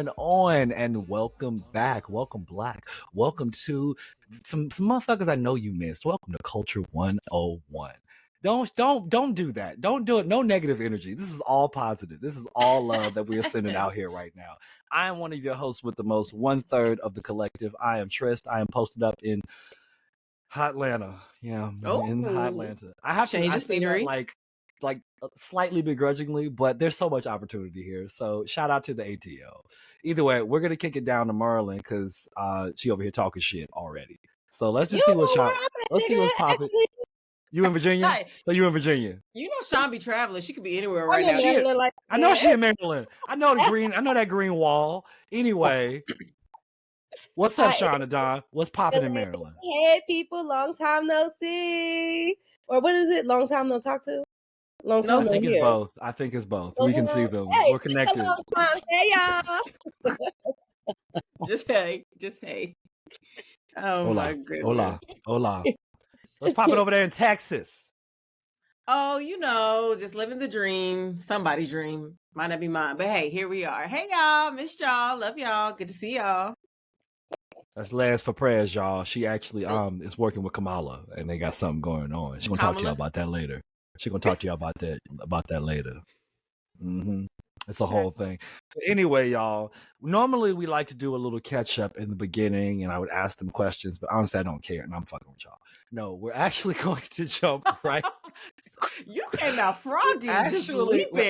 going on? And welcome back. Welcome black. Welcome to some motherfuckers I know you missed. Welcome to Culture 101. Don't do that. Don't do it. No negative energy. This is all positive. This is all love that we are sending out here right now. I am one of your hosts with the most 1/3 of the collective. I am Trist. I am posted up in Hotlanta. Yeah, in Hotlanta. I say that like slightly begrudgingly, but there's so much opportunity here. So shout out to the ATO. Either way, we're gonna kick it down to Maryland because she over here talking shit already. So let's just see what's popping. You in Virginia? Hi. So you in Virginia? You know Sean be traveling. She could be anywhere right now. I know she in Maryland. I know that green wall. Anyway. What's up, Shauna Don? What's popping in Maryland? Hey, people, long time no see. Or what is it? Long time no talk to? Long time I think it's both. I think it's both. We can see them. Hey, we're connected. Hey, y'all. Just hey. Oh, hola, my goodness. Hola. What's popping over there in Texas? Oh, just living the dream. Somebody's dream. Might not be mine. But hey, here we are. Hey, y'all. Missed y'all. Love y'all. Good to see y'all. That's last for prayers, y'all. She actually is working with Kamala, and they got something going on. She's gonna talk to y'all about that later. She's gonna talk to y'all about that later. Mm-hmm. It's a whole thing. Anyway, y'all, normally we like to do a little catch up in the beginning, and I would ask them questions, but honestly, I don't care, and I'm fucking with y'all. No, we're actually going to jump right. You came out froggy. We're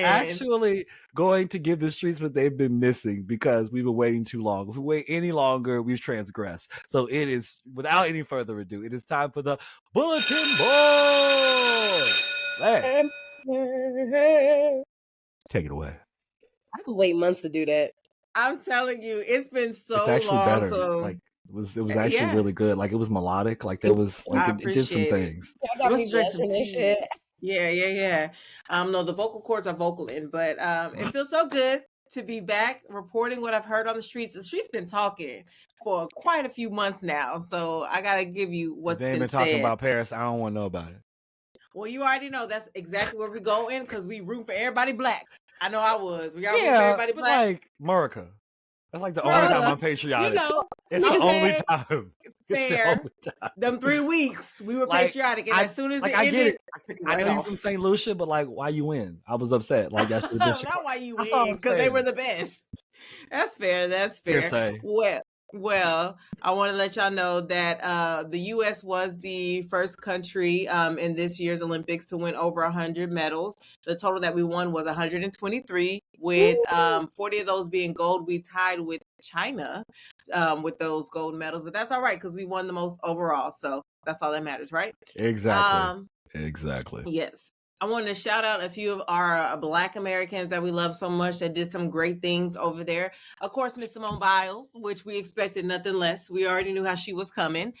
actually going to give the streets what they've been missing because we've been waiting too long. If we wait any longer, we've transgressed. So it is, without any further ado, it is time for the Bulletin Board. Take it away. I could wait months to do that. I'm telling you, it's been so long. It's actually long, better. So... Like it was actually really good. Like it was melodic. Like there was it did some things. It was shit. Yeah. No, the vocal cords are vocaling, but it feels so good to be back reporting what I've heard on the streets. The streets been talking for quite a few months now, so I gotta give you what's been said. They been talking about Paris. I don't want to know about it. Well, you already know that's exactly where we go in because we root for everybody black. I know I was. We are root for everybody black. Like America. That's like the only time I'm patriotic. It's the only time. Fair. Them 3 weeks, we were patriotic, and as soon as it ended, I know you're from St. Lucia, but like, why you win? I was upset. Like that's not why you win, because they were the best. That's fair. Hearsay. Well, I want to let y'all know that the U.S. was the first country in this year's Olympics to win over 100 medals. The total that we won was 123, with 40 of those being gold. We tied with China with those gold medals, but that's all right because we won the most overall. So that's all that matters, right? Exactly. Yes. I want to shout out a few of our Black Americans that we love so much that did some great things over there. Of course, Miss Simone Biles, which we expected nothing less. We already knew how she was coming.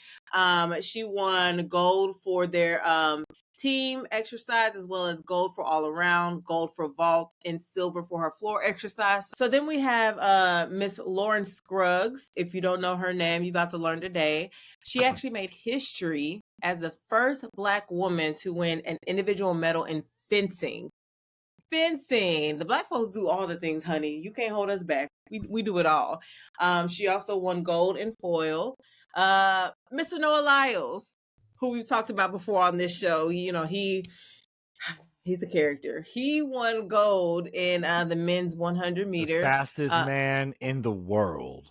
She won gold for their team exercise, as well as gold for all around, gold for vault, and silver for her floor exercise. So then we have Miss Lauren Scruggs. If you don't know her name, you're about to learn today. She actually made history as the first Black woman to win an individual medal in fencing. The Black folks do all the things, honey. You can't hold us back. We do it all. She also won gold in foil. Mr. Noah Lyles, who we've talked about before on this show, he's a character. He won gold in the men's 100 meter. The fastest man in the world.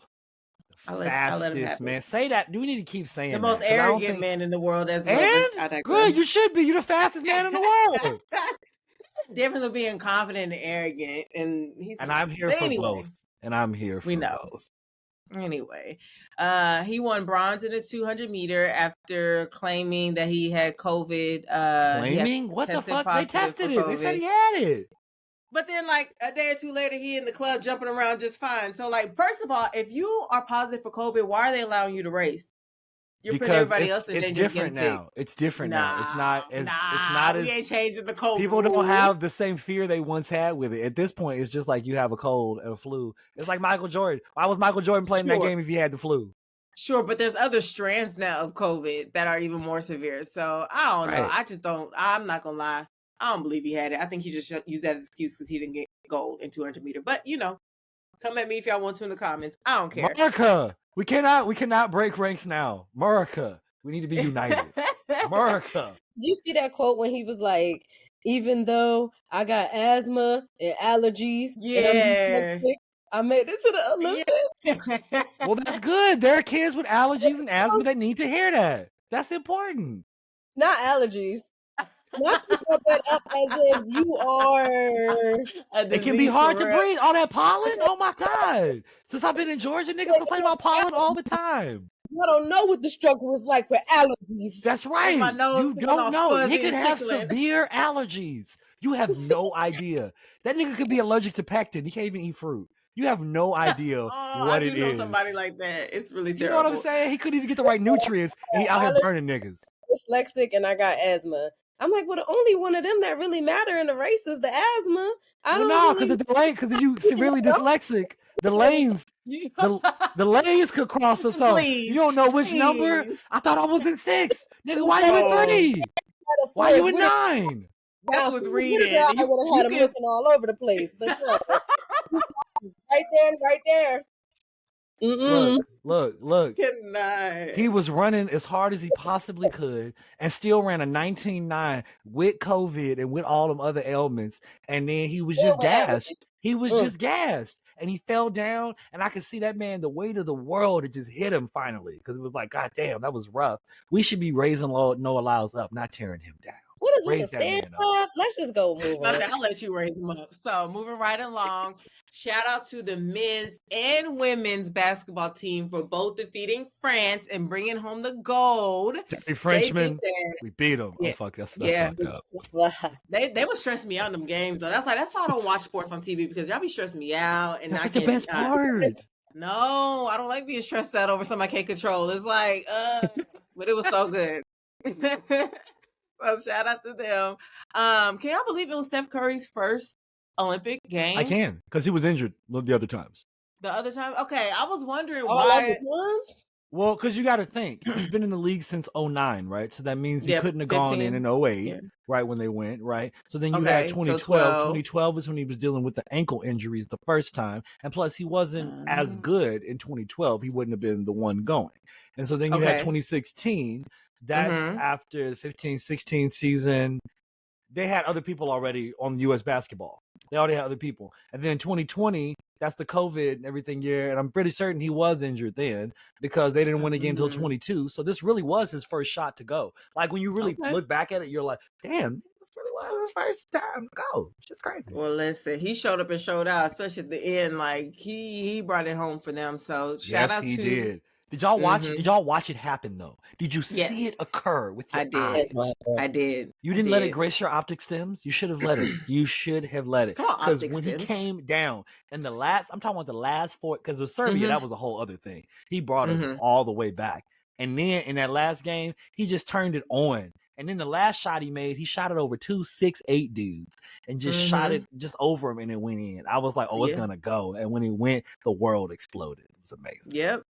Fastest man. Say that. Do we need to keep saying that? The most arrogant man in the world as well. And good, you should be. You're the fastest man in the world. It's the difference of being confident and arrogant. And I'm here for both. And I'm here for both. Anyway, he won bronze in the 200 meter after claiming that he had COVID. Claiming? What the fuck? They tested it. They said he had it. But then, like, a day or two later, he in the club jumping around just fine. So, like, first of all, if you are positive for COVID, why are they allowing you to race? You're putting everybody else in danger. It's different now. It's different now. It's not as... We ain't changing the COVID People rules. don't have the same fear they once had with it. At this point, it's just like you have a cold and a flu. It's like Michael Jordan. Why was Michael Jordan playing that game if he had the flu? Sure, but there's other strands now of COVID that are even more severe. So, I don't know. I'm not going to lie. I don't believe he had it. I think he just used that as an excuse because he didn't get gold in 200 meter. But, Come at me if y'all want to in the comments. I don't care. America, we cannot break ranks now. America, we need to be united. America. Did you see that quote when he was like, even though I got asthma and allergies and I'm Yeah. dyslexic, I made it to the Olympics? Yeah. Well, that's good. There are kids with allergies and asthma that need to hear that. That's important. Not allergies. Not to put that up as if you are. It can be hard to breathe. All that pollen? Oh my God. Since I've been in Georgia, niggas complain about pollen all the time. I don't know what the struggle was like with allergies. That's right. My nose You don't know. He could have tickling. severe allergies. You have no idea. That nigga could be allergic to pectin. He can't even eat fruit. You have no idea what it is. I do know somebody like that. It's really terrible. You know what I'm saying? He couldn't even get the right nutrients, and he out here burning niggas. Dyslexic and I got asthma. I'm like, well, the only one of them that really matter in the race is the asthma. Because if you severely dyslexic, the lanes could cross or something. You don't know which number. I thought I was in 6. Nigga, why you in 3? Why you in 9? That's with reading. I would have had him looking all over the place. But no. right there. Look. Good night. He was running as hard as he possibly could and still ran a 19.9 with COVID and with all them other ailments. And then he was just gassed. He was just gassed. And he fell down. And I could see that man, the weight of the world, it just hit him finally. Because it was like, God damn, that was rough. We should be raising Noah Lyles up, not tearing him down. What is this, a stand-up? Let's just go move on. I'll let you raise them up. So moving right along, shout out to the men's and women's basketball team for both defeating France and bringing home the gold. Dirty Frenchmen, we beat them. Yeah. Oh, fuck, that's fucked up. They would stress me out in them games, though. That's why I don't watch sports on TV, because y'all be stressing me out. And that's the best part. No, I don't like being stressed out over something I can't control. It's like, but it was so good. So shout out to them. Can y'all believe it was Steph Curry's first Olympic game? I can, because he was injured the other times. The other time? Okay, I was wondering why. Well, because you got to think, he's been in the league since 2009, right? So that means he couldn't have 15. Gone in 2008, right, when they went, right? So then you had 2012. So 2012 is when he was dealing with the ankle injuries the first time. And plus, he wasn't as good in 2012. He wouldn't have been the one going. And so then you had 2016. That's after the 15-16 season. They had other people already on U.S. basketball. They already had other people. And then 2020, that's the COVID and everything year. And I'm pretty certain he was injured then because they didn't win again until 22. So this really was his first shot to go. Like when you really look back at it, you're like, damn, this really was his first time to go. It's just crazy. Well, listen, he showed up and showed out, especially at the end. Like he brought it home for them. So shout out to he did. Did y'all watch? Did y'all watch it happen though? Did you see it occur with your eyes? I did. You didn't let it grace your optic stems. You should have let it. You should have let it. Because when he came down and I'm talking about the last 4. Because with Serbia, that was a whole other thing. He brought us all the way back. And then in that last game, he just turned it on. And then the last shot he made, he shot it over 2 6'8" dudes and just shot it just over him and it went in. I was like, oh, it's gonna go. And when it went, the world exploded. It was amazing. Yep.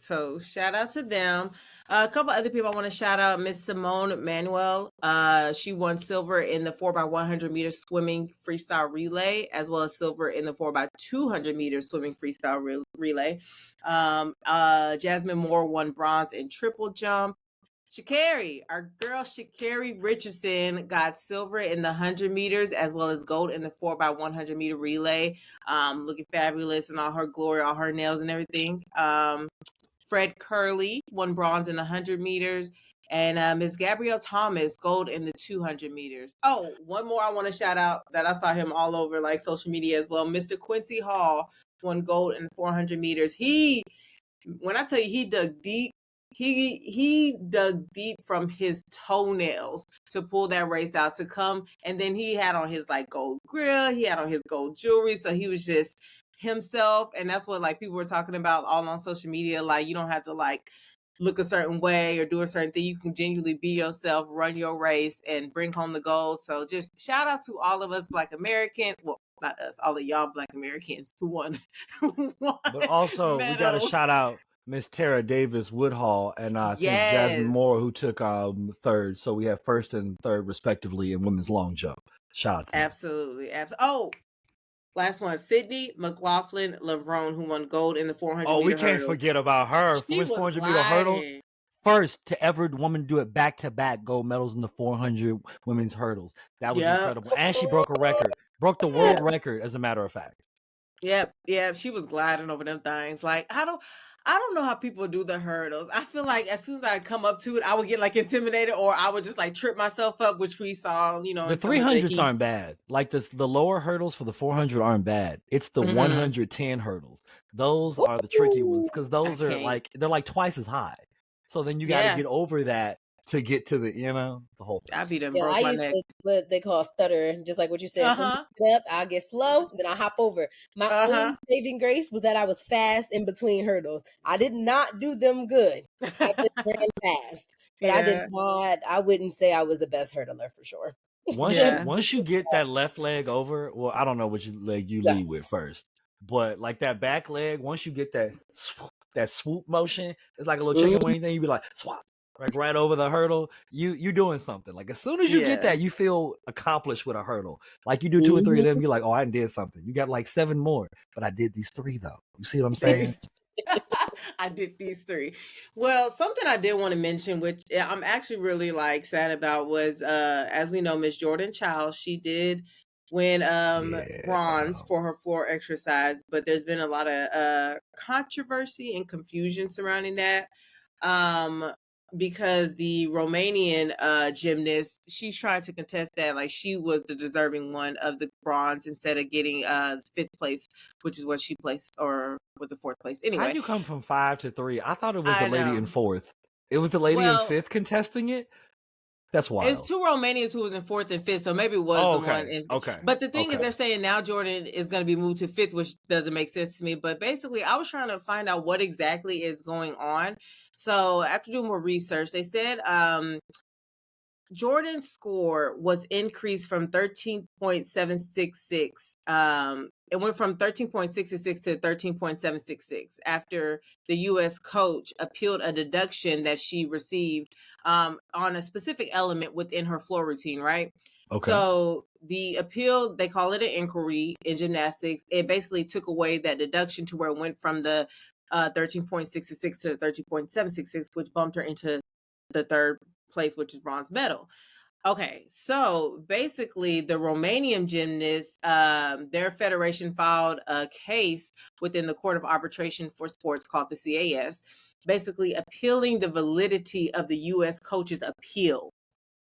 So shout out to them. A couple other people I want to shout out. Miss Simone Manuel. She won silver in the 4x100 meter swimming freestyle relay, as well as silver in the 4x200 meter swimming freestyle relay. Jasmine Moore won bronze in triple jump. Sha'Carri, our girl Sha'Carri Richardson got silver in the 100 meters as well as gold in the 4x100 meter relay. Looking fabulous in all her glory, all her nails and everything. Fred Curley won bronze in the 100 meters. And Ms. Gabrielle Thomas, gold in the 200 meters. Oh, one more I want to shout out that I saw him all over like social media as well. Mr. Quincy Hall won gold in 400 meters. When I tell you he dug deep, he dug deep from his toenails to pull that race out to come. And then he had on his like gold grill. He had on his gold jewelry. So he was just himself. And that's what like people were talking about all on social media. Like you don't have to like look a certain way or do a certain thing. You can genuinely be yourself, run your race and bring home the gold. So just shout out to all of us Black Americans. Well, not us, all of y'all Black Americans who won. But also medals. We got to shout out Miss Tara Davis Woodhall and I think Jasmine Moore, who took third. So we have first and third respectively in women's long jump. Shout out to absolutely. Oh, Last one, Sydney McLaughlin-Levrone, who won gold in the 400 Oh, we meter can't hurdle. forget about her. She was 400 meter hurdle. gliding. First to ever woman do it back-to-back gold medals in the 400 women's hurdles. That was incredible. And she broke a record. Broke the world record, as a matter of fact. Yep, she was gliding over them things. Like, I don't know how people do the hurdles. I feel like as soon as I come up to it, I would get like intimidated, or I would just like trip myself up, which we saw, you know. The 300s aren't bad. Like the lower hurdles for the 400 aren't bad. It's the 110 hurdles. Those are the tricky ones, because those are like, they're like twice as high. So then you got to get over that to get to the, you know, the whole thing. I beat him. Broke my neck. To what they call stutter, just like what you said. So get up, I'll get slow, then I hop over. My only saving grace was that I was fast in between hurdles. I did not do them good. I just ran fast. But I wouldn't say I was the best hurdler for sure. Once you get that left leg over, well, I don't know which leg you lead with first, but like that back leg, once you get that swoop motion, it's like a little chicken wing thing. You be like swap, like right over the hurdle. You doing something. Like as soon as you get that, you feel accomplished with a hurdle. Like you do 2 or 3 of them, you're like, oh, I did something. You got like 7 more, but I did these 3 though. You see what I'm saying? I did these 3. Well, something I did want to mention, which I'm actually really like sad about, was as we know, Miss Jordan Chiles, she did win bronze for her floor exercise, but there's been a lot of controversy and confusion surrounding that. Because the Romanian gymnast, she's trying to contest that like she was the deserving one of the bronze instead of getting 5th place, which is what she placed, or was the 4th place. Anyway, how you come from 5 to 3? I thought it was the lady in 4th. It was the lady in 5th contesting it. That's wild. It's 2 Romanians who was in 4th and 5th, so maybe it was the one. Okay. But the thing is, they're saying now Jordan is going to be moved to 5th, which doesn't make sense to me. But basically, I was trying to find out what exactly is going on. So after doing more research, they said Jordan's score was increased from 13.766. It went from 13.66 to 13.766 after the U.S. coach appealed a deduction that she received on a specific element within her floor routine, right? Okay. So the appeal, they call it an inquiry in gymnastics. It basically took away that deduction to where it went from the 13.66 to 13.766, which bumped her into the 3rd place, which is bronze medal. Okay, so basically the Romanian gymnasts, their federation filed a case within the Court of Arbitration for Sports called the CAS, basically appealing the validity of the U.S. coach's appeal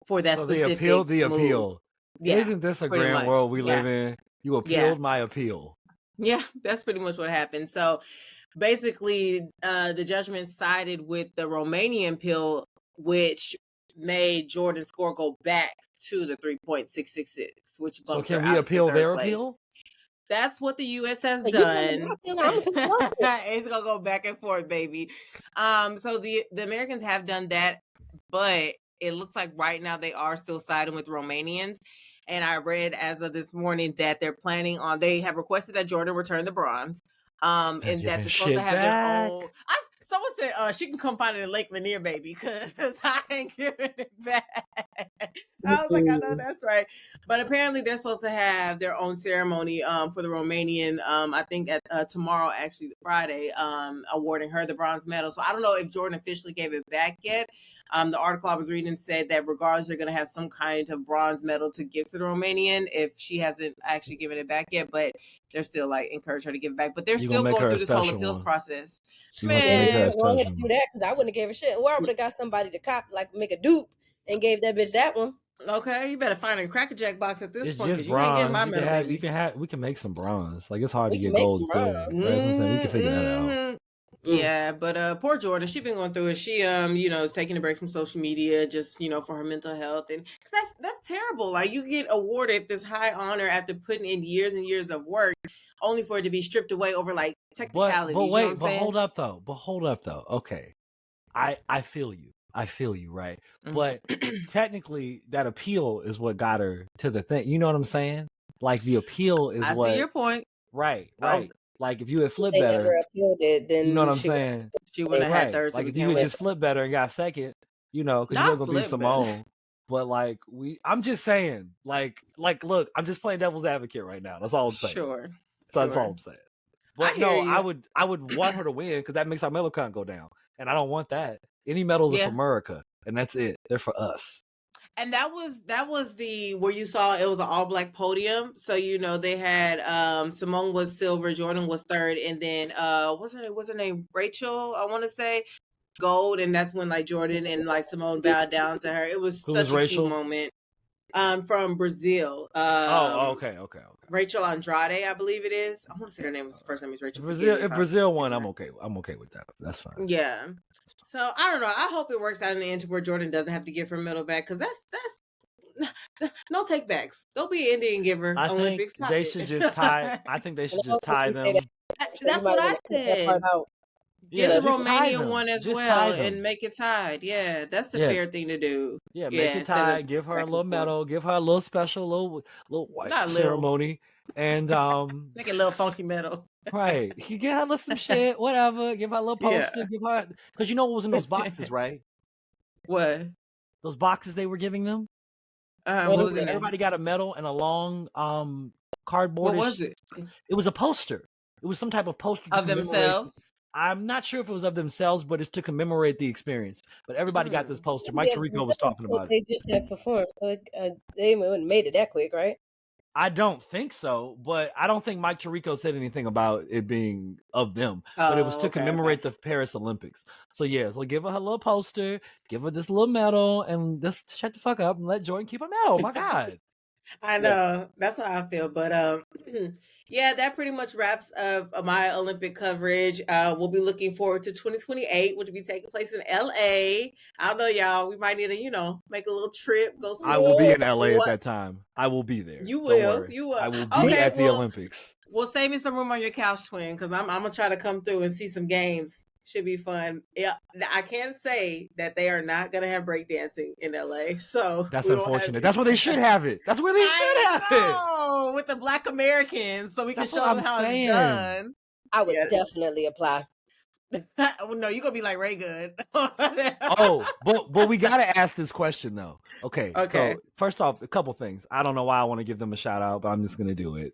for that specific the appeal. Move. Yeah, isn't this a grand world we live in? You appealed my appeal. Yeah, that's pretty much what happened. So basically, the judgment sided with the Romanian appeal, which made Jordan's score go back to the 3.666, which bumped her out. So can we appeal their appeal? That's what the U.S. has done. It's gonna go back and forth, baby. So the Americans have done that, but it looks like right now they are still siding with Romanians. And I read as of this morning that they're planning on. They have requested that Jordan return the bronze, and that they're supposed to have their own. Someone said she can come find it in Lake Lanier, baby, because I ain't giving it back. I was like, I know that's right. But apparently they're supposed to have their own ceremony for the Romanian, I think at tomorrow, actually Friday, awarding her the bronze medal. So I don't know if Jordan officially gave it back yet. The article I was reading said that regardless, they're going to have some kind of bronze medal to give to the Romanian if she hasn't actually given it back yet, but they're still like encourage her to give it back. But they're still going through this whole appeals process. Man, why would I do that? Because I wouldn't have gave a shit. Or I would have got somebody to make a dupe and gave that bitch that one. Okay, you better find a Cracker Jack box at this point because you bronze. ain't getting my medal. We can make some bronze. Like it's hard to get gold too. Right? We can figure that out. Yeah, but poor Jordan, she's been going through it. She is taking a break from social media just for her mental health, and that's terrible. Like you get awarded this high honor after putting in years and years of work, only for it to be stripped away over like technicalities. But wait, hold up though. Okay, I feel you, right? Mm-hmm. But technically, that appeal is what got her to the thing. You know what I'm saying? Like the appeal is I see your point. Right. Like if you had flipped better, never appealed it, then you know what I'm saying? She wouldn't have had third. Like if you had just flipped better and got second, because you're gonna be Simone. But like I'm just saying, like look, I'm just playing devil's advocate right now. That's all I'm saying. Sure. So that's all I'm saying. But hear no, you. I would want her to win because that makes our medal count go down, and I don't want that. Any medals are for America, and that's it. They're for us. And that was the where you saw it was an all black podium. So they had Simone was silver, Jordan was third, and then what's her name? Rachel, I want to say, gold, and that's when like Jordan and like Simone bowed down to her. It was such a cute moment. From Brazil. Okay. Rachel Andrade, I believe it is. I want to say her name was first name is Rachel. If Brazil won, I'm okay. I'm okay with that. That's fine. Yeah. So I don't know. I hope it works out in the end to where Jordan doesn't have to give her medal back because that's no take backs. Don't be an Indian giver. I Olympics. think they should just tie. I think they should just tie them. That's what I said. Get the Romanian one as well and make it tied. Yeah, that's the fair thing to do. Yeah, make it tied. Give her a little medal. Give her a little special, little white ceremony, and make a little funky medal. Right, you get her some shit, whatever. Give her a little poster. Give her because you know what was in those boxes, right? What? Those boxes they were giving them. What was it? Everybody got a medal and a long cardboard. What was it? It was a poster. It was some type of poster of themselves. I'm not sure if it was of themselves, but it's to commemorate the experience. But everybody got this poster. Mike Tirico was talking about it. They just had performed. They wouldn't made it that quick, right? I don't think so, but I don't think Mike Tirico said anything about it being of them. But it was to commemorate the Paris Olympics. So so give her little poster, give her this little medal, and just shut the fuck up and let Jordan keep her medal. Oh my God. I know. That's how I feel. But yeah, that pretty much wraps up my Olympic coverage. We'll be looking forward to 2028, which will be taking place in LA. I don't know, y'all. We might need to, make a little trip. Go see. I will be in LA at that time. I will be there. You will. You will. I will be at the Olympics. Well, save me some room on your couch, twin, because I'm gonna try to come through and see some games. Should be fun. Yeah, I can't say that they are not gonna have breakdancing in LA. So that's unfortunate. That's where they should have it. That's where they should have it. With the Black Americans, so we can show them how it's done. I would definitely apply. No, you're gonna be like Ray Good. but we gotta ask this question though. Okay. So first off, a couple things. I don't know why I want to give them a shout out, but I'm just gonna do it.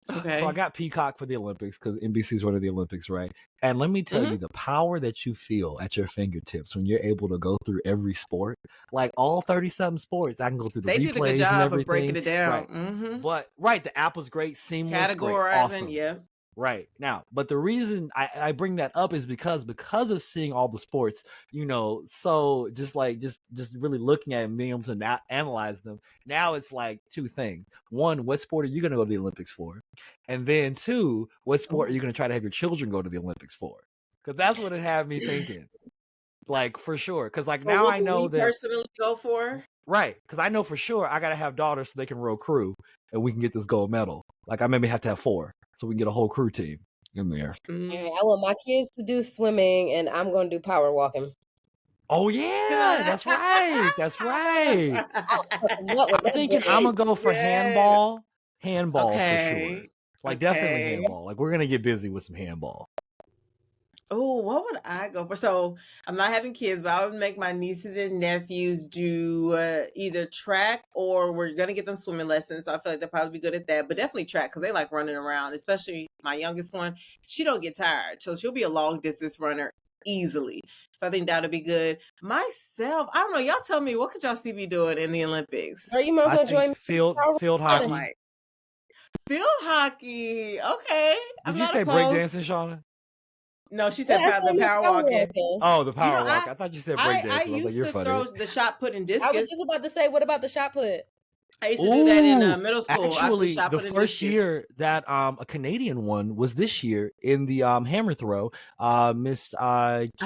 Okay. So I got Peacock for the Olympics because NBC's running the Olympics, right? And let me tell you the power that you feel at your fingertips when you're able to go through every sport, like all 30-something sports. I can go through the replays did a good job and everything. Of breaking it down. Right. Mm-hmm. But the app was great, seamless, categorizing, great, awesome. Yeah. Right now, but the reason I bring that up is because of seeing all the sports, so just really looking at it and being able to analyze them. Now it's like two things. One, what sport are you going to go to the Olympics for? And then two, what sport are you going to try to have your children go to the Olympics for? Because that's what it had me thinking. Like, for sure. Because now I know that personally go for. Right. Because I know for sure I got to have daughters so they can row crew and we can get this gold medal. Like, I maybe have to have 4 so we can get a whole crew team in there. I want my kids to do swimming and I'm going to do power walking. Oh, yeah. That's right. That's right. I'm thinking I'm going to go for handball. Handball for sure. Like, definitely handball. Like, we're going to get busy with some handball. Oh, what would I go for? So I'm not having kids, but I would make my nieces and nephews do either track or we're going to get them swimming lessons. So I feel like they'll probably be good at that, but definitely track because they like running around, especially my youngest one. She don't get tired. So she'll be a long distance runner easily. So I think that'll be good. Myself, I don't know. Y'all tell me, what could y'all see me doing in the Olympics? Or you might as well join field hockey. Field hockey. Okay. Did you say breakdancing, Shauna? No, she said the power walking. Oh, the power walk. I thought you said breakdancing. I used you're to funny. throw the shot put and discus. I was just about to say, what about the shot put? I used to do that in middle school. Actually, the first year that a Canadian one was this year in the hammer throw. Miss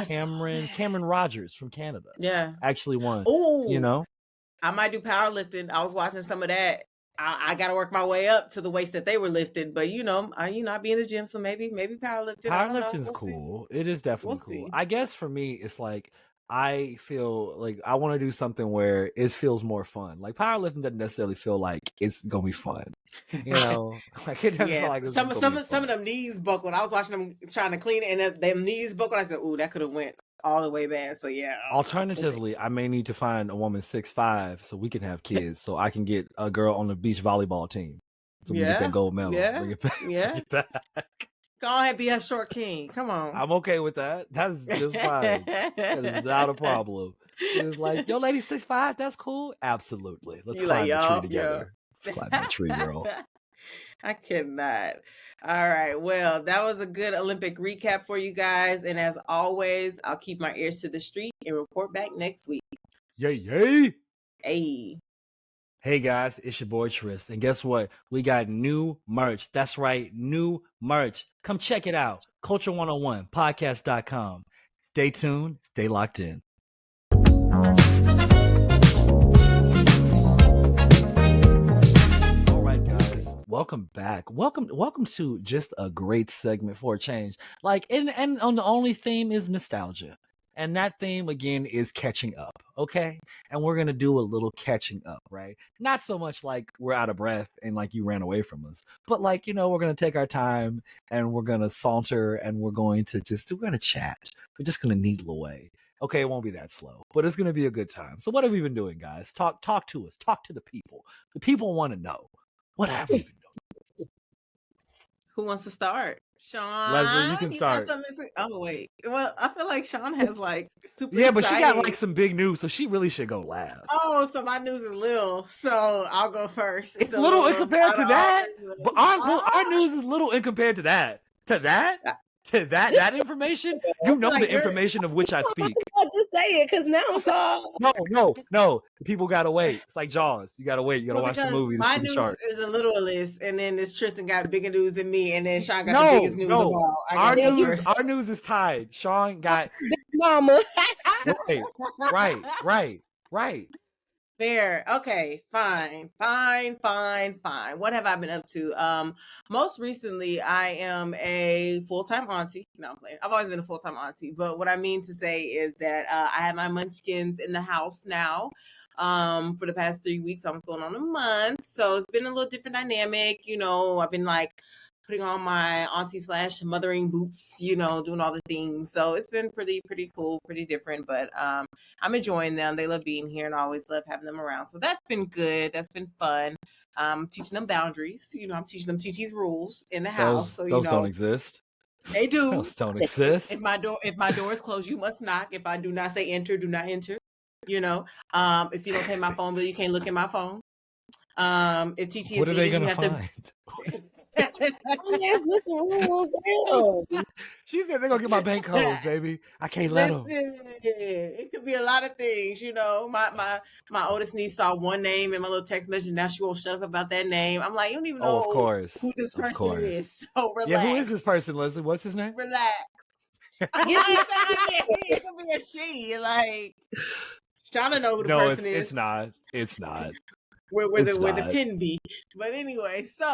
Cameron Rogers from Canada. Yeah, actually won. Oh, I might do powerlifting. I was watching some of that. I got to work my way up to the weights that they were lifting, but I be in the gym, so maybe powerlifting. Powerlifting's cool. It is definitely cool. I guess for me, it's like I feel like I want to do something where it feels more fun. Like powerlifting doesn't necessarily feel like it's gonna be fun, Like it doesn't feel like it's some of them knees buckled. I was watching them trying to clean it, and them knees buckled. I said, "Ooh, that could have went all the way bad. So yeah. Alternatively, I may need to find a woman 6'5" so we can have kids. So I can get a girl on the beach volleyball team. So we can get that gold medal. Bring it back. Yeah. Bring it back. Go ahead, be a short king. Come on. I'm okay with that. That's just fine. That is not a problem. It was like, yo, lady 6'5", that's cool. Absolutely. Let's climb the tree together. Let's climb that tree, girl. I cannot. All right. Well, that was a good Olympic recap for you guys. And as always, I'll keep my ears to the street and report back next week. Yay, yay. Hey. Hey guys, it's your boy Tris. And guess what? We got new merch. That's right, new merch. Come check it out. Culture101podcast.com. Stay tuned. Stay locked in. All right, guys. Welcome back. Welcome to just a great segment for a change. Like, and on the only theme is nostalgia. And that theme, again, is catching up, okay? And we're going to do a little catching up, right? Not so much like we're out of breath and like you ran away from us, but like, you know, we're going to take our time and we're going to saunter and we're going to chat. We're just going to needle away. Okay, it won't be that slow, but it's going to be a good time. So what have we been doing, guys? Talk to us. Talk to the people. The people want to know. What have we been doing? Who wants to start? Sean, Leslie, you can start. Oh wait, well, I feel like Sean has like super. Yeah, but she got like some big news, so she really should go last. Oh, so my news is little, so I'll go first. It's little in compared to that, but our news is little in compared to that. To that information, you know the information of which I speak. I'll just say it because now it's all. No. People gotta wait. It's like Jaws. You gotta wait. You gotta watch the movie. My news is a little list, and then this Tristan got bigger news than me, and then Sean got the biggest news of all. Our news is tied. Sean got mama. Right. Fair. Okay, fine. What have I been up to? Most recently, I am a full-time auntie. No, I'm playing. I've always been a full-time auntie, but what I mean to say is that I have my munchkins in the house now for the past 3 weeks, almost going on a month. So it's been a little different dynamic. You know, I've been like putting on my auntie / mothering boots, you know, doing all the things. So it's been pretty cool, pretty different, but I'm enjoying them. They love being here and I always love having them around. So that's been good. That's been fun. Teaching them boundaries. You know, I'm teaching them TT's rules in the house. So, those don't exist. They do. Those don't exist. If my door is closed, you must knock. If I do not say enter, do not enter. You know, if you don't pay my phone bill, you can't look at my phone. If TT is what are they going to find? She said they're gonna get my bank codes, baby. I can't let them. It could be a lot of things, you know. My oldest niece saw one name in my little text message. Now she won't shut up about that name. I'm like, you don't even know who this person is. So relax. Yeah, who is this person, Leslie? What's his name? Relax. It could be a she. Like, trying to know who the person is. It's not. Where the pin be. But anyway, so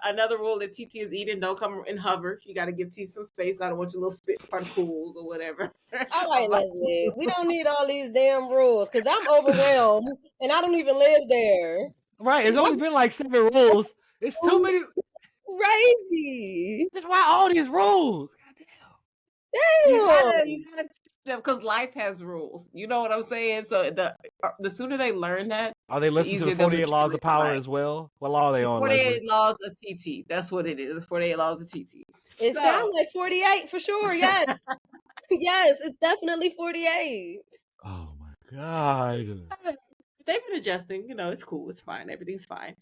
another rule that TT is eating, don't come and hover. You gotta give TT some space. I don't want your little spit particles or whatever. All right, Leslie. We don't need all these damn rules because I'm overwhelmed and I don't even live there. Right. It's only been like 7 rules. It's too many. Crazy. That's why all these rules. Damn. You gotta because life has rules. You know what I'm saying? So the sooner they learn that, are they listening to the 48 Laws of Power as well? What law are they on? 48 Laws of TT. That's what it is. 48 Laws of TT. It sounds like 48 for sure. Yes. Yes, it's definitely 48. Oh my God. They've been adjusting, you know, it's cool, it's fine, everything's fine.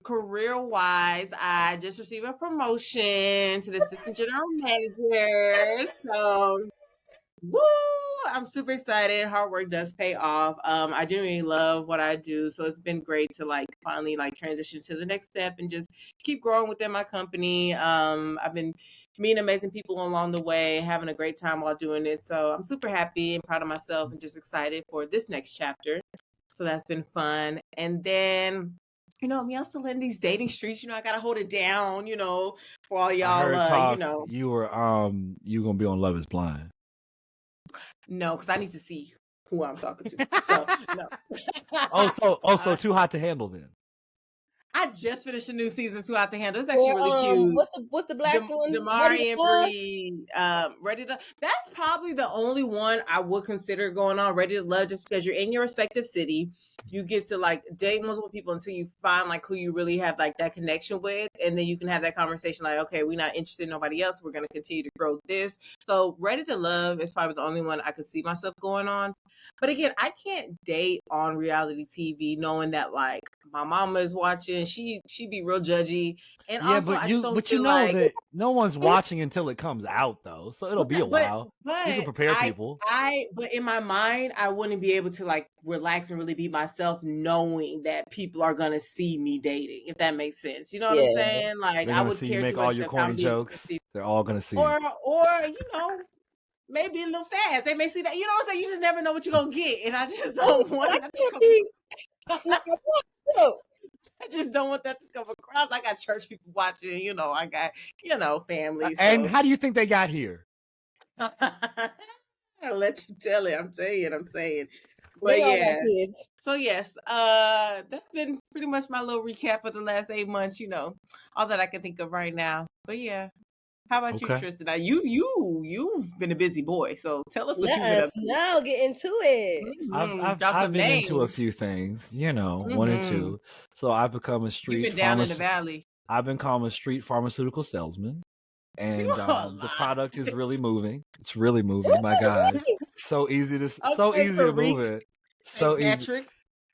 Career-wise, I just received a promotion to the assistant general manager. So woo! I'm super excited. Hard work does pay off. I genuinely love what I do. So it's been great to like finally like transition to the next step and just keep growing within my company. I've been meeting amazing people along the way, having a great time while doing it. So I'm super happy and proud of myself and just excited for this next chapter. So that's been fun. And then, you know, me, I'm still in these dating streets. You know, I gotta hold it down, you know, for all y'all, you know. You were you gonna be on Love Is Blind. No, because I need to see who I'm talking to. So no. So too hot to handle then. I just finished a new season Too Hot to Handle. It's actually really cute. What's the black one? Damari and Bree, Ready to. That's probably the only one I would consider going on Ready to Love, just because you're in your respective city. You get to like date multiple people until you find like who you really have like that connection with, and then you can have that conversation like, okay, we're not interested in nobody else. We're gonna continue to grow this. So Ready to Love is probably the only one I could see myself going on. But again, I can't date on reality TV knowing that like my mama is watching. She be real judgy, and Yeah, also but I just don't you feel know like that no one's watching until it comes out though, so it'll be a while. You can prepare people. But in my mind, I wouldn't be able to like relax and really be myself, knowing that people are gonna see me dating. If that makes sense, you know what I'm saying? Like They're I gonna would see you care make too all much your if corny I'm jokes. They're all gonna see. Or you know. Maybe a little fast. They may see that. You know what I'm saying? You just never know what you're gonna get, and I just don't want that to come. I just don't want that to come across. I got church people watching. You know, I got family. And so. how do you think they got here? I'll let you tell it. I'm saying. But They all yeah. got kids. So yes, that's been pretty much my little recap of the last 8 months. You know, all that I can think of right now. But yeah. How about you, Tristan? Now, you've been a busy boy, so tell us what you've been up to. Now get into it. I've been into a few things, one or two. So I've become a street. You've been down in the valley. I've become a street pharmaceutical salesman, and the product is really moving. It's really moving. My God, so easy to move it. So easy.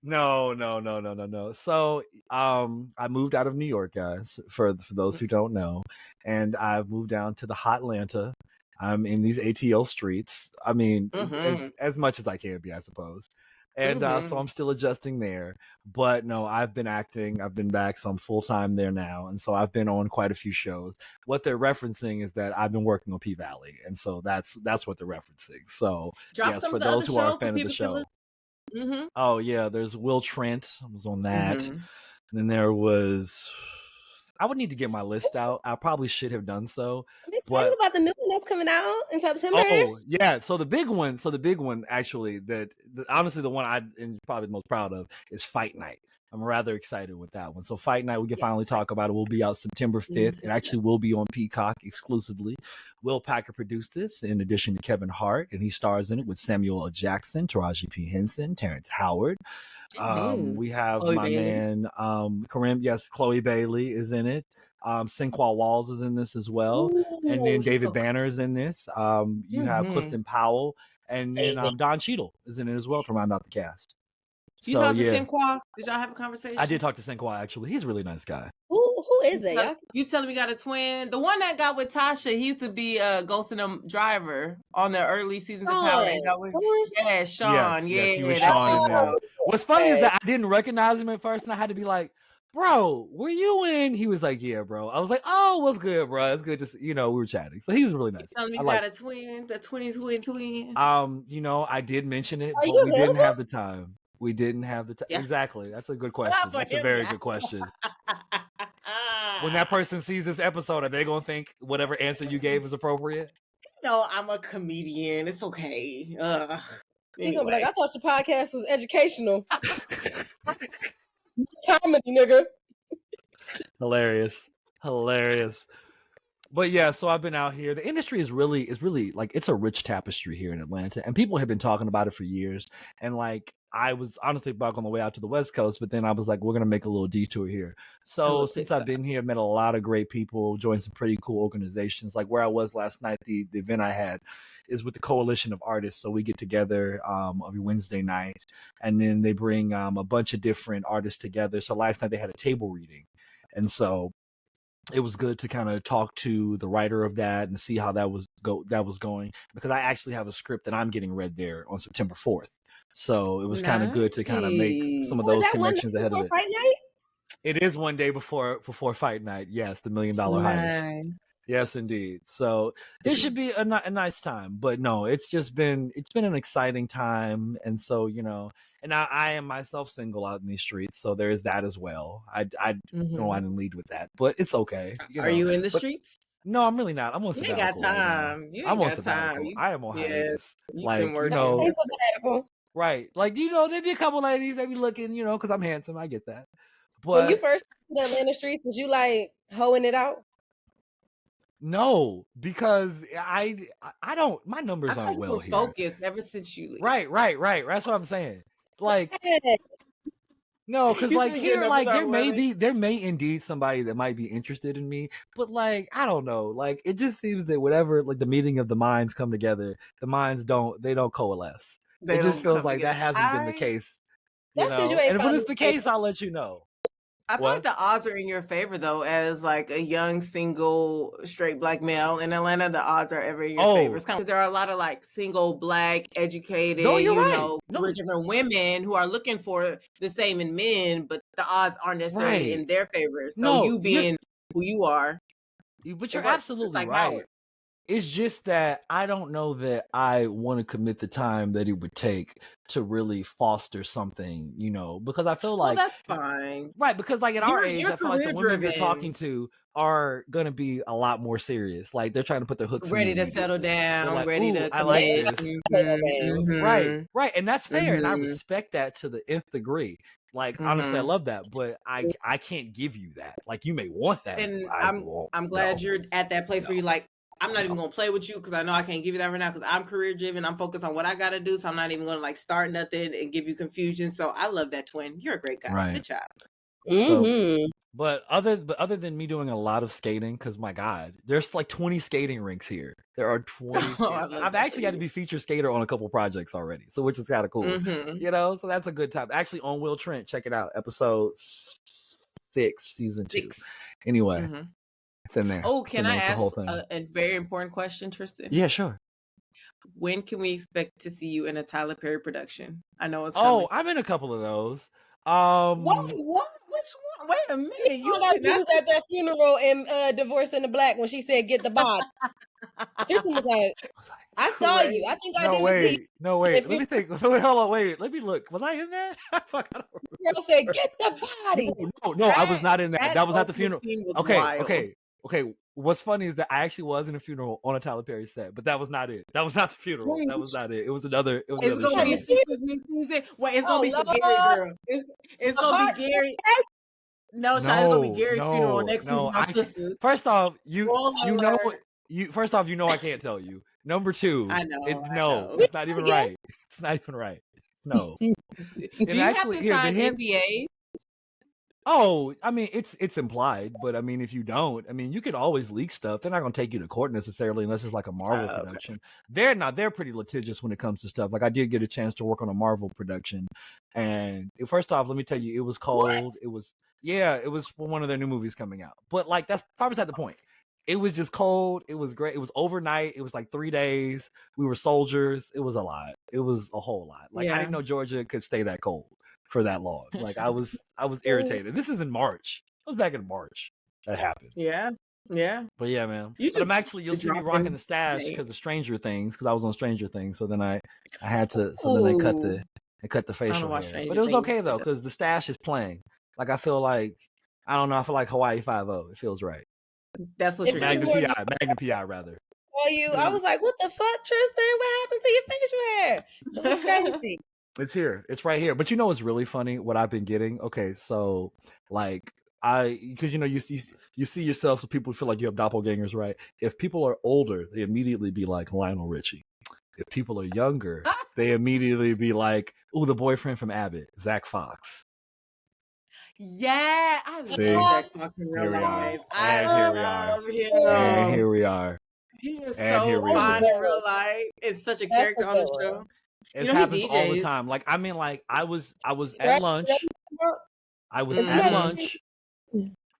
No. So, I moved out of New York, guys, for those who don't know, and I've moved down to the hot Atlanta. I'm in these ATL streets. I mean, as much as I can be, I suppose. And so I'm still adjusting there. But no, I've been acting. I've been back, so I'm full-time there now. And so I've been on quite a few shows. What they're referencing is that I've been working on P-Valley. And so that's what they're referencing. So, yes, for those who are a fan of the show. Oh yeah, there's Will Trent. I was on that. And then there was. I would need to get my list out. I probably should have done so. Tell me about the new one that's coming out in September. Oh yeah, so the big one actually honestly the one I'm probably the most proud of is Fight Night. I'm rather excited with that one. So Fight Night, we can finally talk about it. Will be out September 5th. It actually will be on Peacock exclusively. Will Packer produced this in addition to Kevin Hart, and he stars in it with Samuel L. Jackson, Taraji P. Henson, Terrence Howard. We have Chloe Bailey. Kareem, yes, Chloe Bailey is in it. Sinqua Walls is in this as well. And then David Banner is in this. You have Clifton Powell, and then Don Cheadle is in it as well to round out the cast. You talked to Sinqua? Did y'all have a conversation? I did talk to Sinqua, actually. He's a really nice guy. Who is that? You telling me got a twin? The one that got with Tasha, he used to be Ghost and them driver on the early seasons of Power. Yeah, Sean. Yes, he was Sean in there. What's funny is that I didn't recognize him at first, and I had to be like, bro, were you in? He was like, yeah, bro. I was like, oh, what's good, bro? It's good. Just, we were chatting. So he was really nice. You telling me you got a twin, the twin. I did mention it, but we didn't have the time. We didn't have the time. Yeah. Exactly. That's a good question. That's a very good question. When that person sees this episode, are they going to think whatever answer you gave is appropriate? No, I'm a comedian. It's okay. He's going to be like, I thought your podcast was educational. Comedy, nigga. Hilarious. But yeah, so I've been out here. The industry is really like, it's a rich tapestry here in Atlanta, and people have been talking about it for years. And like, I was honestly back on the way out to the West Coast, but then I was like, we're gonna make a little detour here. So since I've been here, met a lot of great people, joined some pretty cool organizations. Like where I was last night, the event I had is with the Coalition of Artists. So we get together every Wednesday night, and then they bring a bunch of different artists together. So last night they had a table reading, and so it was good to kind of talk to the writer of that and see how that was going, because I actually have a script that I'm getting read there on September 4th. So it was kind of good to kind of make some of those connections ahead of it. Fight night? It is one day before Fight Night. Yes, the $1 Million Heist. Yes, indeed. So it should be a nice time. But no, it's been an exciting time. And so, and I am myself single out in these streets. So there is that as well. I don't want to lead with that, but it's okay. Are you in the streets? No, I'm really not. I'm on sabbatical. You ain't got time. I'm on sabbatical. I am on hiatus. Right. Like, there'd be a couple ladies that be looking, because I'm handsome. I get that. When you But first to the Atlanta streets, was you like hoeing it out? no, because I don't. My numbers I thought aren't you well were here. focused ever since you. Right. That's what I'm saying. Like, Yeah. no, because You like said your here, like numbers aren't running. there may indeed somebody that might be interested in me, but like I don't know. Like it just seems that whatever, like the meeting of the minds come together, the minds don't coalesce. They It just don't feels come like that together. hasn't been the case, That's because you ain't And when found it's no the safe. case, I'll let you know. I feel like What? the odds are in your favor though, as like a young single straight black male in Atlanta. The odds are ever in your favor. Oh, It's kind of, there are a lot of like single black educated, no, you're right. No, career driven women who are looking for the same in men, but the odds aren't necessarily in right. their favor. So No, you being who you are, but it you're works. It's absolutely like right. Howard. It's just that I don't know that I want to commit the time that it would take to really foster something, because I feel Well, like that's fine. right, because like at our age, You're I feel like the career women you're talking driven, to are gonna be a lot more serious. Like they're trying to put their hooks in you ready to settle immediately. They're down, like, ready "Ooh, to I like commit. this." Mm-hmm, Right, and that's fair, and I mm-hmm, respect that to the nth degree. Like honestly, I mm-hmm. love that, but I can't give you that. Like you may want that, And I won't. I'm No, glad you're at that place where no, you're like, I'm not even no. gonna play with you because I know I can't give you that right now because I'm career driven. I'm focused on what I gotta do, so I'm not even gonna like start nothing and give you confusion. So I love that, twin. You're a great guy. Right. Good job. So, Mm-hmm. but other than me doing a lot of skating, because my God, there's like 20 skating rinks here. There are 20. Oh, I love I've that actually for had to you. be featured skater on a couple projects already, so which is kind of cool, Mm-hmm. So that's a good time. Actually, on Will Trent, check it out, episode 6, season 2. 6. Anyway, Mm-hmm. it's in there. Oh, It's in can there. I It's a whole ask thing. a very important question, Tristan? Yeah, sure. When can we expect to see you in a Tyler Perry production? I know it's Oh, coming. I'm in a couple of those. What? Which one? Wait a minute. You was at that funeral in Divorce in the Black when she said, "Get the body." Tristan was like, "I saw you. I think I No, did see." no, wait. If Let you me think. Wait, hold on. Wait, let me look. Was I in that? Fuck, I don't remember. girl said, "Get the body." No, I was not in that. That was not the opening funeral. scene was Okay. wild. What's funny is that I actually was in a funeral on a Tyler Perry set, but that was not it. That was not the funeral. That was not it. It was another. It's gonna show. be a Sisters New Season. Wait, it's gonna Oh be for Gary, Lord, girl. It's my gonna be heart. Gary. No, Sean, it's gonna be Gary's funeral next season. Our sisters. First off, Spoiler first off, I can't tell you. Number two, I know. it's not even right. It's not even right. No. Do And you actually, have to here, the sign hint. NDA? Oh, I mean, it's implied, but I mean, if you don't, I mean, you could always leak stuff. They're not going to take you to court necessarily unless it's like a Marvel production. They're not. They're pretty litigious when it comes to stuff. Like I did get a chance to work on a Marvel production, and first off, let me tell you, it was cold. What? It was for one of their new movies coming out. But like that's probably beside the point. It was just cold. It was great. It was overnight. It was like 3 days. We were soldiers. It was a lot. It was a whole lot. Like I didn't know Georgia could stay that cold for that long. Like I was irritated. This is in March. It was back in March that happened. Yeah. But yeah, man. But I'm actually, you'll see me rocking the stash because of Stranger Things, because I was on Stranger Things. So then I had to. So then they cut the facial hair. But it was okay though because the stash is playing. Like I feel like I don't know. I feel like Hawaii 5-0. It feels right. That's what you're Magnum PI rather. I was like, what the fuck, Tristan? What happened to your facial hair? It was crazy. It's here. It's right here. But you know what's really funny? What I've been getting? Okay, so like because you see yourself, so people feel like you have doppelgangers, right? If people are older, they immediately be like Lionel Richie. If people are younger, they immediately be like, "Ooh, the boyfriend from Abbott, Zach Fox." Yeah, I love Zach Fox in real life. I love him. And here we are. He is so fun in real life. It's such a character on the show. It happens all the time. Like I mean, like I was at lunch. I was at lunch.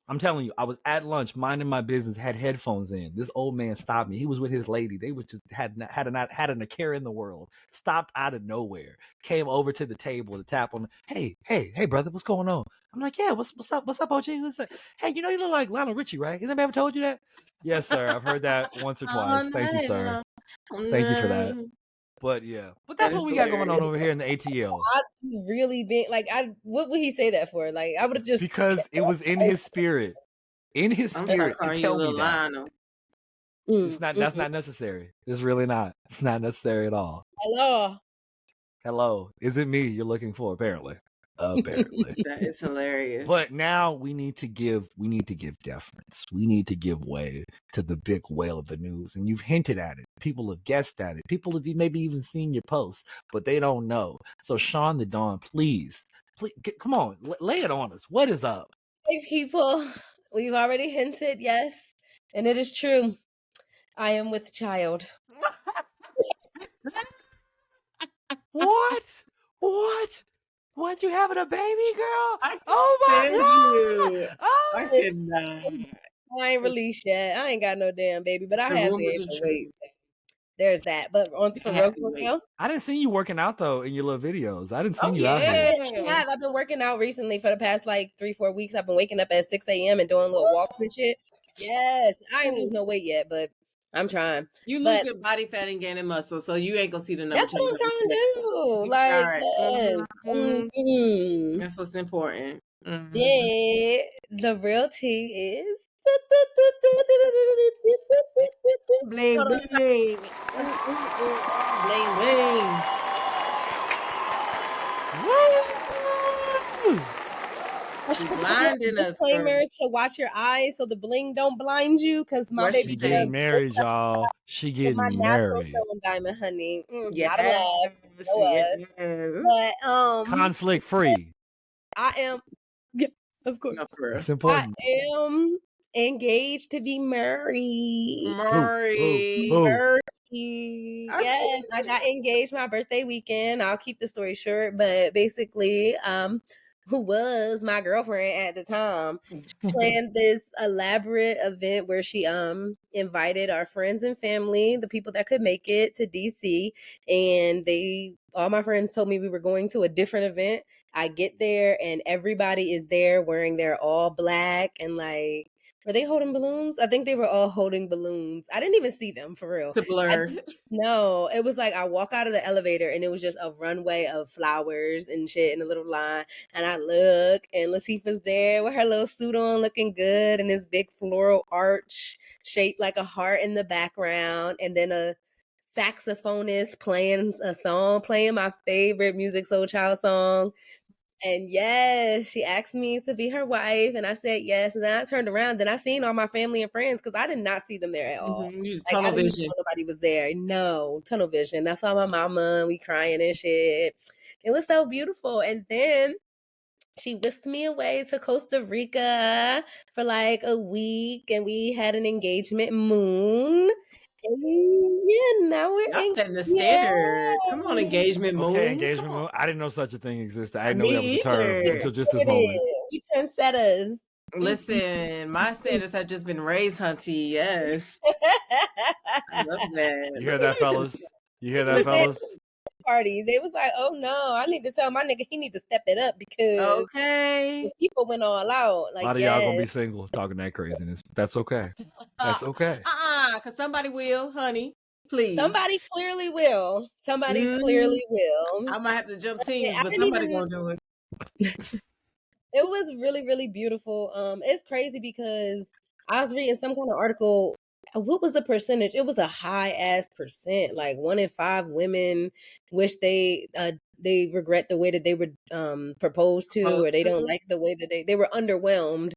I'm telling you, I was at lunch, minding my business, had headphones in. This old man stopped me. He was with his lady. They was just had a care in the world. Stopped out of nowhere, came over to the table to tap on. Hey, brother, what's going on? I'm like, yeah, what's up, OG? Who's that? Hey, you look like Lionel Richie, right? Has anybody ever told you that? Yes, sir. I've heard that once or twice. Thank you, sir. Thank you for that. But yeah, but that's what we got going on over here in the ATL. Really been like, what would he say that for? Like, I would have just because it was in his spirit, to tell me that. It's not. That's not necessary. It's really not. It's not necessary at all. Hello. Is it me you're looking for? Apparently. Apparently. That is hilarious. But now we need to give deference. We need to give way to the big whale of the news. And you've hinted at it. People have guessed at it. People have maybe even seen your posts, but they don't know. So Sean the Don, please come on, lay it on us. What is up? Hey people, we've already hinted, yes, and it is true. I am with child. What? What? You having a baby, girl? I Oh my God! you. Oh, I cannot. I ain't released yet. I ain't got no damn baby, but I The have rumors gained are some true. weight. So there's that. But on for real, for real, I didn't see you working out though in your little videos. I didn't see Oh, you out here. yeah. I've been working out recently for the past like 3-4 weeks. I've been waking up at 6 a.m. and doing little walks and shit. Yes, I ain't lose no weight yet, but I'm trying. You But losing body fat and gaining muscle, so you ain't gonna see the number that's what I'm change. trying to do. Like, All right. yes. Mhm. That's what's important. Yeah, the real tea is Bling Hold on. bling. Bling bling. Woo! She's blinding us. Disclaimer to watch your eyes so the bling don't blind you, because my What's baby She the getting thing? married, y'all. She my getting natural married. stone diamond, honey. Yes. Not a lab, no Yes. but Conflict free. I am, yeah, of course, No, for real. That's important. I am engaged to be married. Murray. Yes, I got engaged my birthday weekend. I'll keep the story short, but basically, who was my girlfriend at the time, planned this elaborate event where she invited our friends and family, the people that could make it, to DC, and all my friends told me we were going to a different event. I get there and everybody is there wearing their all black and like, were they holding balloons? I think they were all holding balloons. I didn't even see them for real. To blur. No, it was like I walk out of the elevator and it was just a runway of flowers and shit in a little line. And I look and Latifah's there with her little suit on looking good and this big floral arch shaped like a heart in the background. And then a saxophonist playing a song, playing my favorite Music Soul Child song. And yes, she asked me to be her wife, and I said yes. And then I turned around, and I seen all my family and friends because I did not see them there at all. Like, Tunnel I didn't vision. know nobody was there. No, tunnel vision. I saw my mama, we crying and shit. It was so beautiful. And then she whisked me away to Costa Rica for like a week, and we had an engagement moon. And yeah, now we're Y'all setting the yeah. standard. Come on, engagement moon. Okay, engagement moon. I didn't know such a thing existed. I didn't know Me that was a term either. until just this moment. We trendsetters. Listen, my standards have just been raised, hunty. Yes. I love that. You hear that, fellas? You hear that, fellas? Party. They was like, oh no, I need to tell my nigga he need to step it up because okay, the people went all out. Like, a lot of y'all gonna be single talking that craziness. That's okay. That's okay. Because somebody will, honey. Please. Somebody clearly will. Somebody clearly will. I might have to jump teams, but somebody gonna do it. It was really, really beautiful. It's crazy because I was reading some kind of article. What was the percentage? It was a high ass percent. Like 1 in 5 women wish they regret the way that they were proposed to, or they don't like the way that they were underwhelmed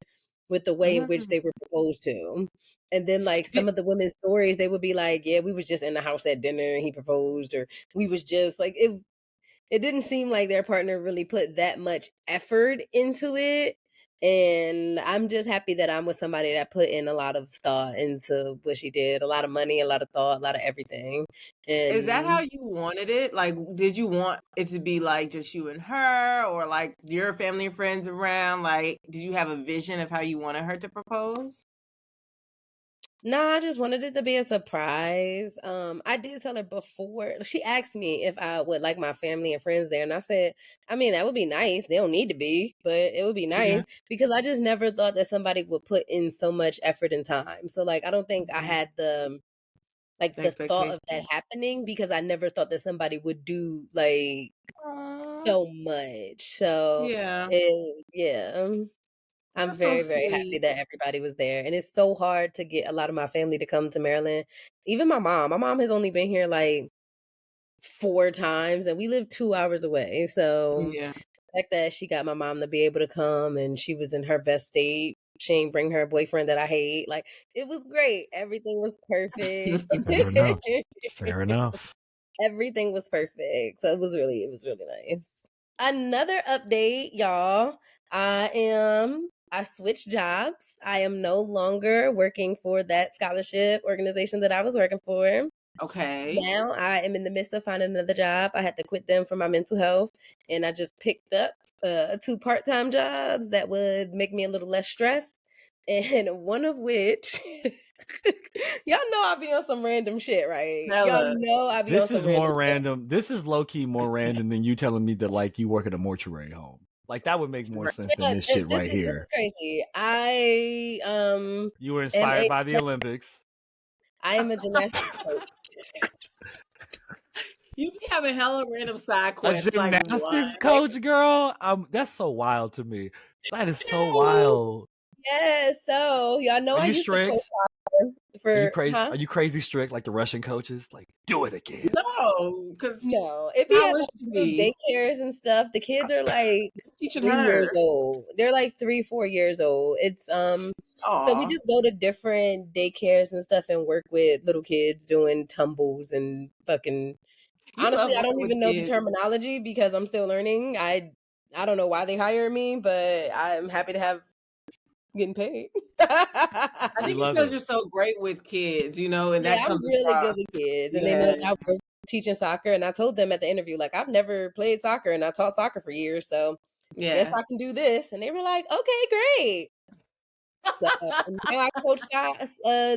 with the way in which they were proposed to. And then like some of the women's stories, they would be like, yeah, we was just in the house at dinner and he proposed, or we was just like, it didn't seem like their partner really put that much effort into it. And I'm just happy that I'm with somebody that put in a lot of thought into what she did, a lot of money, a lot of thought, a lot of everything. And is that how you wanted it? Like, did you want it to be like just you and her, or like your family and friends around? Like, did you have a vision of how you wanted her to propose? Nah, I just wanted it to be a surprise. I did tell her before. She asked me if I would like my family and friends there, and I said, I mean, that would be nice. They don't need to be, but it would be nice because I just never thought that somebody would put in so much effort and time. So, like, I don't think I had the thought of that happening because I never thought that somebody would do like so much. So, I'm That's very, so very happy that everybody was there. And it's so hard to get a lot of my family to come to Maryland. Even my mom. My mom has only been here like 4 times and we live 2 hours away. So fact that she got my mom to be able to come and she was in her best state. She ain't bring her boyfriend that I hate. Like, it was great. Everything was perfect. Fair enough. Fair enough. Everything was perfect. So it was really nice. Another update, y'all. I switched jobs. I am no longer working for that scholarship organization that I was working for. Okay. Now I am in the midst of finding another job. I had to quit them for my mental health, and I just picked up 2 part-time jobs that would make me a little less stressed. And one of which, y'all know I be on some random shit, right? Y'all know I be on some This is more random. This is low-key more random than you telling me that like you work at a mortuary home. Like that would make more sense than this shit right here. This is crazy. I You were inspired by the Olympics. I am a gymnastics coach. You be having hella random side quests. A gymnastics coach, girl? That's so wild to me. That is so wild. Yeah, so y'all know I used to coach for. Are you crazy strict like the Russian coaches? Like, do it again. No, because it be at daycares and stuff. The kids are like 3 years old. They're like 3-4 years old. It's so we just go to different daycares and stuff and work with little kids doing tumbles and fucking. Honestly, I don't even know the terminology because I'm still learning. I don't know why they hire me, but I'm happy to have getting paid. I think it's because you're so great with kids, you know, and that comes I'm really across. good with kids, and they know that I work teaching soccer. And I told them at the interview, like, I've never played soccer, and I taught soccer for years, so guess I can do this. And they were like, okay, great. So, now I coach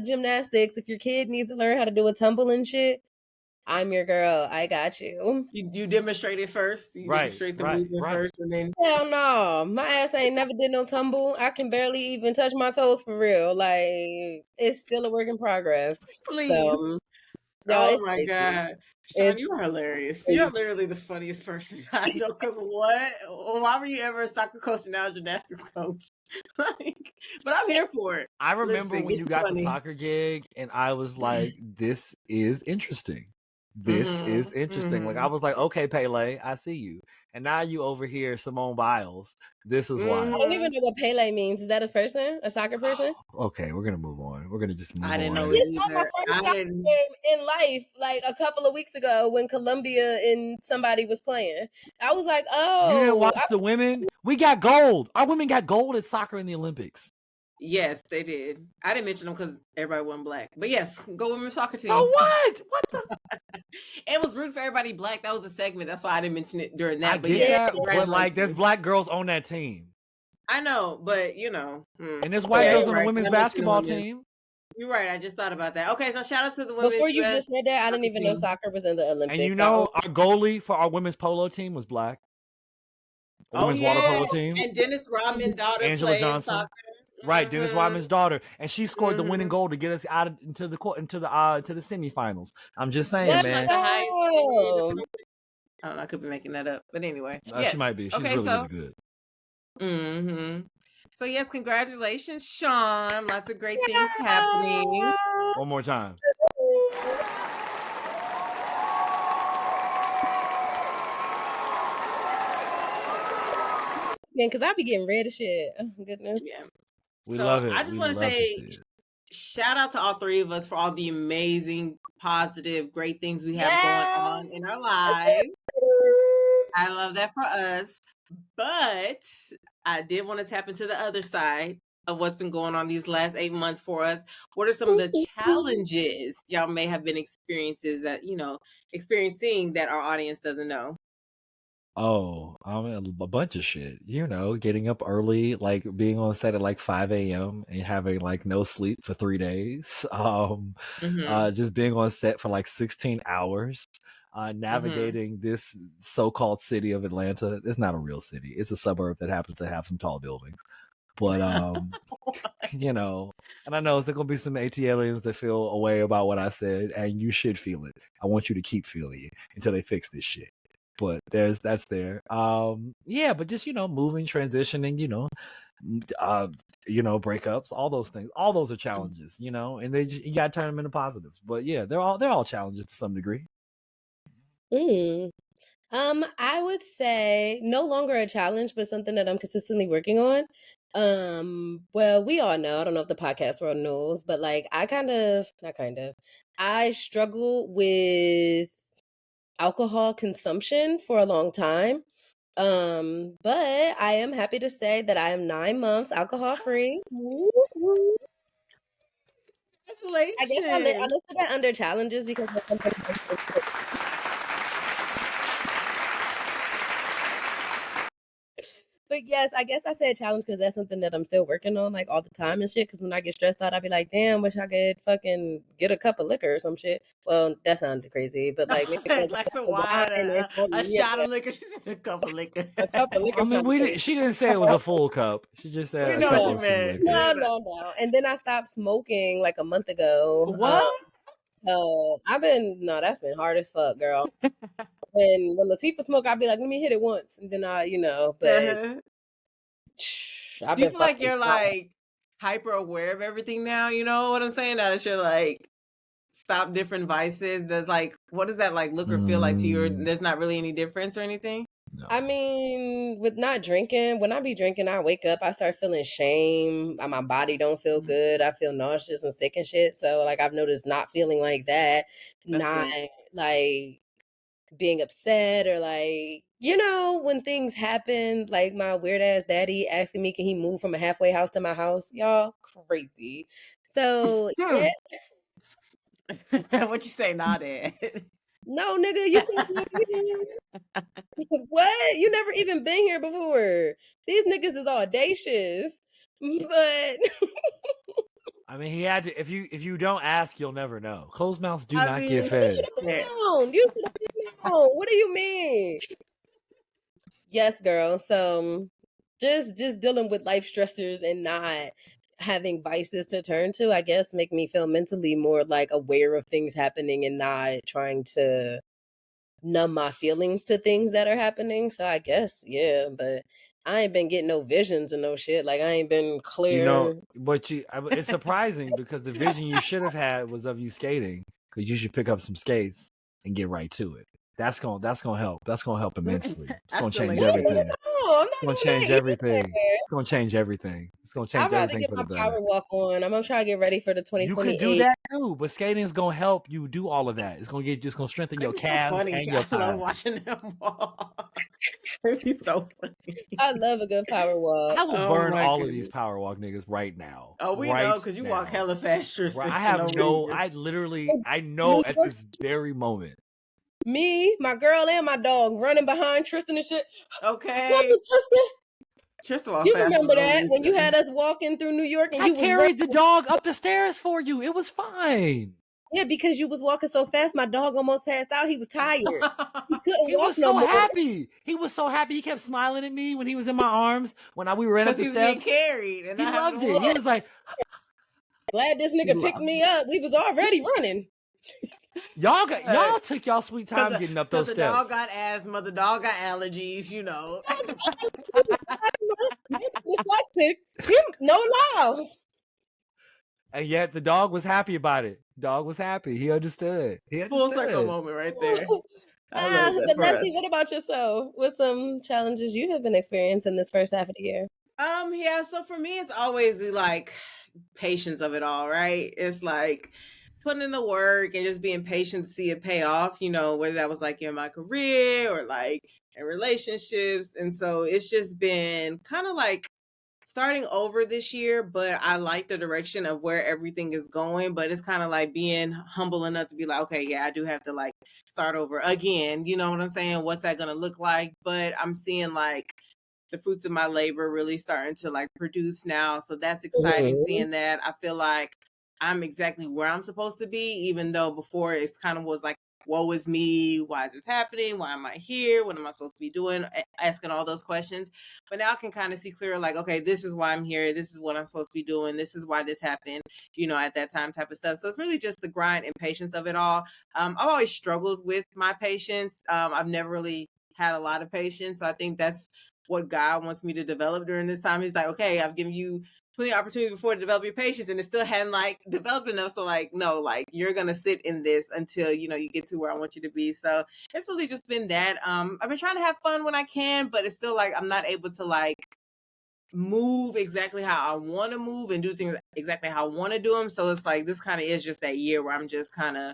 gymnastics. If your kid needs to learn how to do a tumble and shit, I'm your girl. I got you. You demonstrate it first. You demonstrate the movement first, and then hell no, my ass ain't never did no tumble. I can barely even touch my toes for real. Like, it's still a work in progress. Please. So, oh my god, Sean, you are hilarious. You're literally the funniest person I know. Because what? Why were you ever a soccer coach and now a gymnastics coach? Like, but I'm here for it. I remember when you got the soccer gig, and I was like, "This is interesting. This is interesting." Like I was like, "Okay, Pele, I see you." And now you over here, Simone Biles. This is why. I don't even know what Pele means. Is that a person? A soccer person? Okay, we're gonna move on. We're gonna just move on. I didn't know it either. My first soccer game in life, like a couple of weeks ago, when Colombia and somebody was playing. I was like, "Oh, you didn't watch the women? We got gold. Our women got gold at soccer in the Olympics." Yes, they did. I didn't mention them because everybody wasn't black. But yes, go women's soccer team. So what? What the? It was rooting for everybody black. That was the segment. That's why I didn't mention it during that. I get that, but like, there's black girls on that team. I know, but you know. And there's white girls on the women's basketball team. You're right. I just thought about that. Okay, so shout out to the women's. Before you just said that, I didn't even know soccer was in the Olympics. And you know, our goalie for our women's polo team was black. Women's water polo team. And Dennis Rodman's daughter Angela played Johnson. soccer. Right, Dennis Rodman's daughter, and she scored the winning goal to get us out into the semifinals. I'm just saying, man. I don't know. I could be making that up, but anyway, yes. She might be. She's really good. So yes, congratulations, Sean. Lots of great things happening. One more time. Because I be getting red as shit. Oh, goodness. Yeah. We love it. I just want to say shout out to all three of us for all the amazing, positive, great things we have going on in our lives. I love that for us. But I did want to tap into the other side of what's been going on these last 8 months for us. What are some of the challenges y'all may have been experiencing that our audience doesn't know? Oh, I mean, a bunch of shit. You know, getting up early, like being on set at like 5 a.m. and having like no sleep for 3 days. Just being on set for like 16 hours. Navigating this so-called city of Atlanta. It's not a real city. It's a suburb that happens to have some tall buildings. But you know, and I know there's gonna be some ATLians that feel a way about what I said, and you should feel it. I want you to keep feeling it until they fix this shit. But that's there. Yeah, but just, you know, moving, transitioning, you know, breakups, all those things. All those are challenges, you know, and you gotta turn them into positives. But yeah, they're all challenges to some degree. I would say no longer a challenge, but something that I'm consistently working on. Well, we all know, I don't know if the podcast world knows, but like I struggle with alcohol consumption for a long time. But I am happy to say that I am 9 months alcohol free. I guess I Congratulations. listed that under challenges because that's something But yes, I guess I said challenge because that's something that I'm still working on like all the time and shit. Because when I get stressed out, I be like, damn, wish I could fucking get a cup of liquor or some shit. Well, that sounded crazy, but like maybe like a Like some glass of wine, wine or a something. shot Yeah, of liquor. She said a cup of liquor. a cup of liquor I mean, sounds crazy. she didn't say it was a full cup. She just said We a know what cup you of some meant. liquor. No. And then I stopped smoking like a month ago. What? So that's been hard as fuck, girl. When Latifah smoke, I'd be like, let me hit it once, and then but Uh-huh. I've Do you been feel like fucking. you're like hyper aware of everything now? You know what I'm saying? Now that you're like stop different vices, does like what does that like look or feel like to you? Or there's not really any difference or anything? No. I mean, with not drinking, when I be drinking, I wake up, I start feeling shame. My body don't feel good. I feel nauseous and sick and shit. So like I've noticed not feeling like that, That's not good. like being upset or like when things happen, like my weird ass daddy asking me can he move from a halfway house to my house, y'all crazy. So yeah, What you say, not it? no nigga, you can't move here. What? You never even been here before. These niggas is audacious. But I mean, he had to. If you don't ask, you'll never know. Closed mouths do I not mean, get you fed. should have been down. You should have been down. What do you mean? Yes, girl. So just dealing with life stressors and not having vices to turn to, I guess, make me feel mentally more like aware of things happening and not trying to numb my feelings to things that are happening. So I guess, yeah, but I ain't been getting no visions and no shit. Like I ain't been clear. But it's surprising because the vision you should have had was of you skating. Because you should pick up some skates and get right to it. That's gonna help. That's gonna help immensely. It's I gonna still change ain't seen everything. it. No, I'm It's not gonna doing change that everything. either. It's gonna change everything. It's gonna I'd change rather everything get for my the better. power walk on. I'm gonna try to get ready for the You could do 2028. that too, but skating is gonna help you do all of that. It's gonna strengthen your It'd be so calves funny. and your I love thighs. watching them walk. It'd be so funny. I love a good power walk. I will Oh burn my all of these goodness. power walk niggas right now. Oh, we Right know because you walk now. hella fast, Tristan, Right. I for no have no. reason. I know New at York, this very moment. me, my girl, and my dog running behind Tristan and shit. Okay. Love you, Tristan. Tristan walk You fast for remember no that when you reason. had us walking through New York and I you was running? carried the dog up the stairs for you. It was fine. Yeah, because you was walking so fast, my dog almost passed out. He was tired. He couldn't He walk was no so more. happy. He was so happy. He kept smiling at me when he was in my arms when we ran up Because the he was being steps. carried and He not having loved to it. He walk. was like, Glad this nigga picked me up. We was already running. y'all took y'all sweet time Because getting up those the steps. dog got asthma, the dog got allergies, you know. Dyslexic. No laws. And yet the dog was happy about it. The dog was happy. He understood. Full circle moment right there. I love that But for Leslie, us. what about yourself? What some challenges you have been experiencing this first half of the year? Yeah, so for me it's always the like patience of it all, right? It's like putting in the work and just being patient to see it pay off, you know, whether that was like in my career or like in relationships. And so it's just been kind of like starting over this year, but I like the direction of where everything is going. But it's kind of like being humble enough to be like, okay, yeah, I do have to like start over again. You know what I'm saying? What's that going to look like? But I'm seeing like the fruits of my labor really starting to like produce now. So that's exciting seeing that. I feel like I'm exactly where I'm supposed to be, even though before it's kind of was like, woe is me. Why is this happening? Why am I here? What am I supposed to be doing? Asking all those questions. But now I can kind of see clearer, like, okay, this is why I'm here. This is what I'm supposed to be doing. This is why this happened, you know, at that time type of stuff. So it's really just the grind and patience of it all. I've always struggled with my patience. I've never really had a lot of patience. So I think that's what God wants me to develop during this time. He's like, okay, I've given you plenty of opportunity before to develop your patience, and it still hadn't like developed enough. So like, no, like you're gonna sit in this until you get to where I want you to be. So it's really just been that. I've been trying to have fun when I can, but it's still like I'm not able to like move exactly how I want to move and do things exactly how I want to do them. So it's like this kind of is just that year where I'm just kind of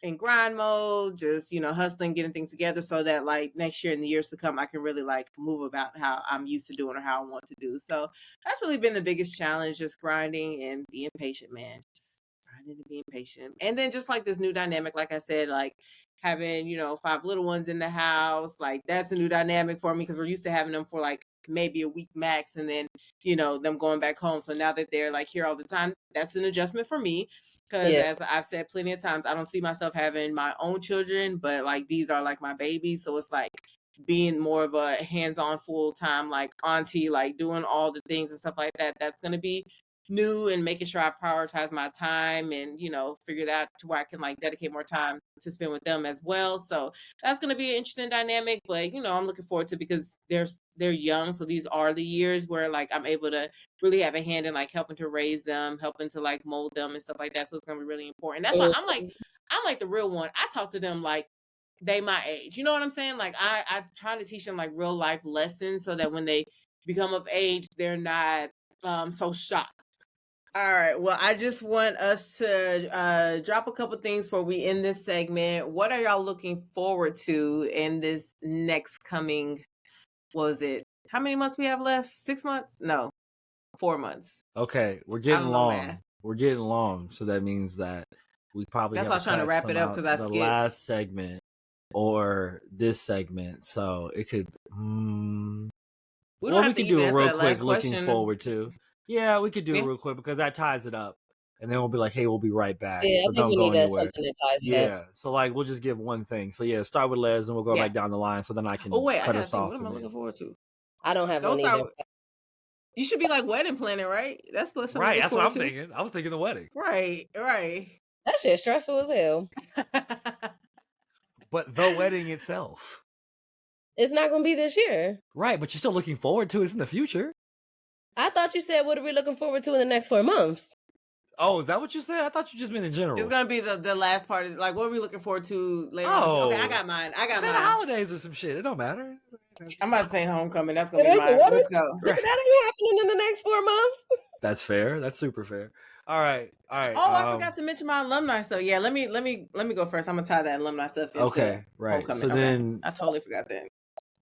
in grind mode, just hustling, getting things together, so that like next year and the years to come, I can really like move about how I'm used to doing or how I want to do. So that's really been the biggest challenge, just grinding and being patient, man. Just grinding and being patient, and then just like this new dynamic, like I said, like having 5 little ones in the house, like that's a new dynamic for me because we're used to having them for like maybe a week max, and then them going back home. So now that they're like here all the time, that's an adjustment for me. Because as I've said plenty of times, I don't see myself having my own children, but like these are like my babies. So it's like being more of a hands-on full-time like auntie, like doing all the things and stuff like that. That's going to be new, and making sure I prioritize my time and figure that out to where I can like dedicate more time to spend with them as well. So that's going to be an interesting dynamic, but I'm looking forward to it because they're young, so these are the years where like I'm able to really have a hand in like helping to raise them, helping to like mold them and stuff like that. So it's going to be really important. That's why I'm like the real one. I talk to them like they my age, you know what I'm saying? Like I try to teach them like real life lessons so that when they become of age, they're not so shocked. All right. Well, I just want us to drop a couple things before we end this segment. What are y'all looking forward to in this next coming? Was it how many months we have left? 6 months? No, 4 months. Okay, we're getting long. We're getting long, so that means that we probably. That's why I was trying to wrap it up because I skipped the last segment or this segment, so it could. We can do a real quick looking forward to. Yeah, we could do it real quick because that ties it up, and then we'll be like, "Hey, we'll be right back." Yeah, so I think we need something that ties it up. So like we'll just give one thing. So yeah, start with Les, and we'll go back down the line. So then I can. Cut us off. What am I looking forward to? I don't have one either. You should be like wedding planning, right? That's right. That's what I'm thinking. I was thinking the wedding. Right. That shit's stressful as hell. But the wedding itself. It's not going to be this year. Right, but you're still looking forward to it. It's in the future. I thought you said what are we looking forward to in the next 4 months? Oh, is that what you said? I thought you just meant in general. It's gonna be the last part of like what are we looking forward to later on? Okay, I got mine. The holidays or some shit. It don't matter. I'm about to say homecoming. That's gonna be mine. Let's go. That ain't happening in the next 4 months. That's fair. That's super fair. All right. Oh, I forgot to mention my alumni stuff. Yeah, let me go first. I'm gonna tie that alumni stuff into homecoming. So then I totally forgot that.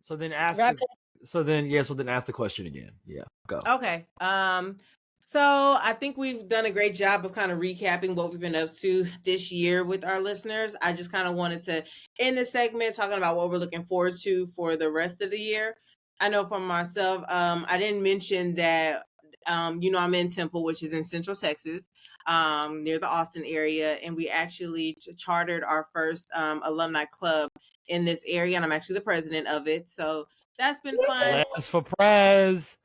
So then ask the question again. Yeah, go. Okay. So I think we've done a great job of kind of recapping what we've been up to this year with our listeners. I just kind of wanted to end the segment talking about what we're looking forward to for the rest of the year. I know for myself, I didn't mention that, I'm in Temple, which is in Central Texas, near the Austin area. And we actually chartered our first alumni club in this area. And I'm actually the president of it. So that's been fun. Les for Prez.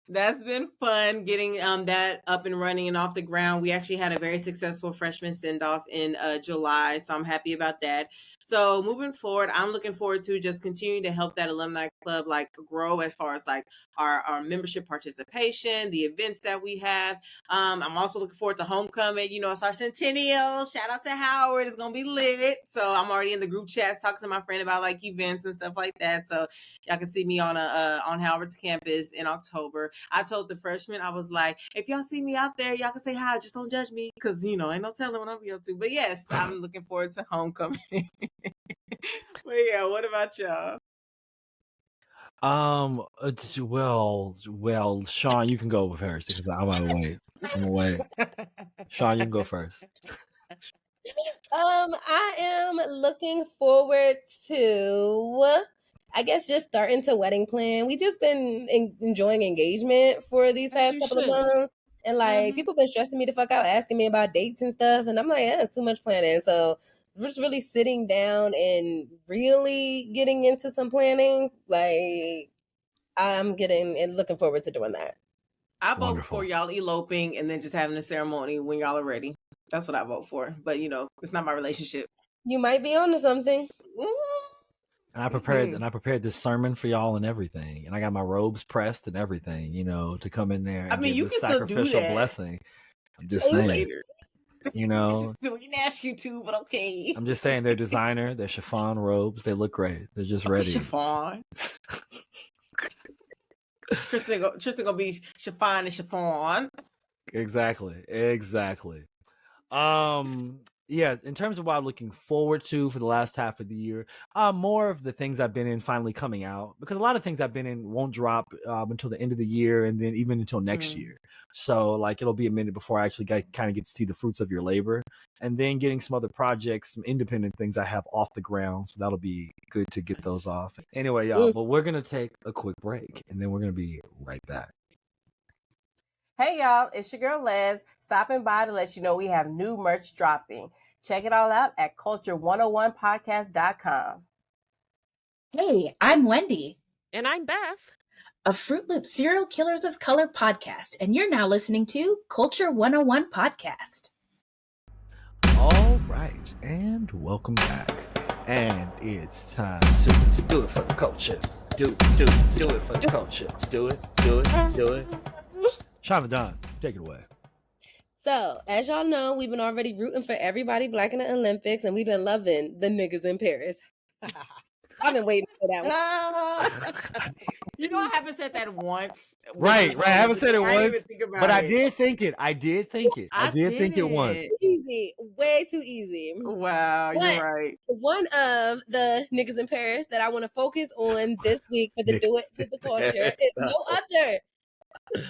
That's been fun getting that up and running and off the ground. We actually had a very successful freshman send-off in July, so I'm happy about that. So moving forward, I'm looking forward to just continuing to help that alumni club like grow as far as like our membership participation, the events that we have. I'm also looking forward to homecoming. It's our centennial. Shout out to Howard. It's gonna be lit. So I'm already in the group chats talking to my friend about like events and stuff like that. So y'all can see me on Howard's campus in October. I told the freshmen, I was like, if y'all see me out there, y'all can say hi. Just don't judge me because ain't no telling what I'm be up to. But yes, I'm looking forward to homecoming. But yeah, what about y'all? Well, Sean, you can go first because I'm out of the way. I'm away. Sean, you can go first. I am looking forward to, I guess, just starting to wedding plan. We just been enjoying engagement for these past couple of months. And like people been stressing me the fuck out, asking me about dates and stuff. And I'm like, yeah, it's too much planning. So just really sitting down and really getting into some planning. Like I'm looking forward to doing that. I vote for y'all eloping and then just having a ceremony when y'all are ready. That's what I vote for. But it's not my relationship. You might be onto something. And I prepared this sermon for y'all and everything. And I got my robes pressed and everything, to come in there and give you this can still do sacrificial that blessing. I'm just saying. later. We didn't ask you to, but okay. I'm just saying they're designer, they're chiffon robes, they look great. They're just ready. Chiffon. Tristan gonna be chiffon and chiffon. Exactly. Yeah, in terms of what I'm looking forward to for the last half of the year, more of the things I've been in finally coming out, because a lot of things I've been in won't drop until the end of the year, and then even until next year. So like it'll be a minute before I actually kind of get to see the fruits of your labor, and then getting some other projects, some independent things I have off the ground. So that'll be good to get those off. Anyway, y'all, but we're gonna take a quick break, and then we're gonna be right back. Hey y'all, it's your girl Les, stopping by to let you know we have new merch dropping. Check it all out at culture101podcast.com. Hey, I'm Wendy. And I'm Beth. A Fruit Loop Serial Killers of Color podcast, and you're now listening to Culture 101 Podcast. All right, and welcome back. And it's time to do it for the culture. Do it for the culture. Do it. Shauna Don, take it away. So, as y'all know, we've been already rooting for everybody black in the Olympics, and we've been loving the niggas in Paris. I've been waiting for that one. I haven't said that once. Right. I haven't said it once, but I did think it. I did think it once. Easy. Way too easy. Wow, you're right. One of the niggas in Paris that I want to focus on this week for the Do It to the Culture is no other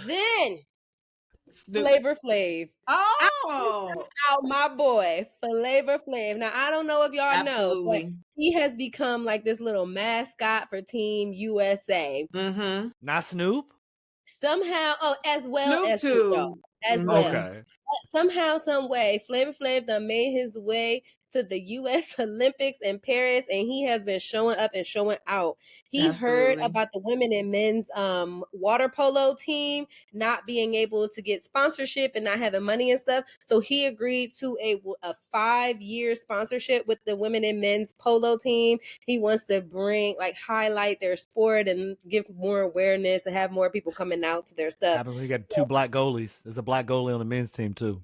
than Flavor Flav. Oh, out my boy Flavor Flav. Now I don't know if y'all know, but he has become like this little mascot for Team USA. Mm-hmm. Not Snoop. Somehow, as well Snoop as too. Snoop, as well. Okay. Somehow, some way, Flavor Flav done made his way to the U.S. Olympics in Paris, and he has been showing up and showing out. He heard about the women and men's water polo team not being able to get sponsorship and not having money and stuff. So he agreed to a 5-year sponsorship with the women and men's polo team. He wants to highlight their sport and give more awareness and have more people coming out to their stuff. Happens we got 2 black goalies. There's a black goalie on the men's team too.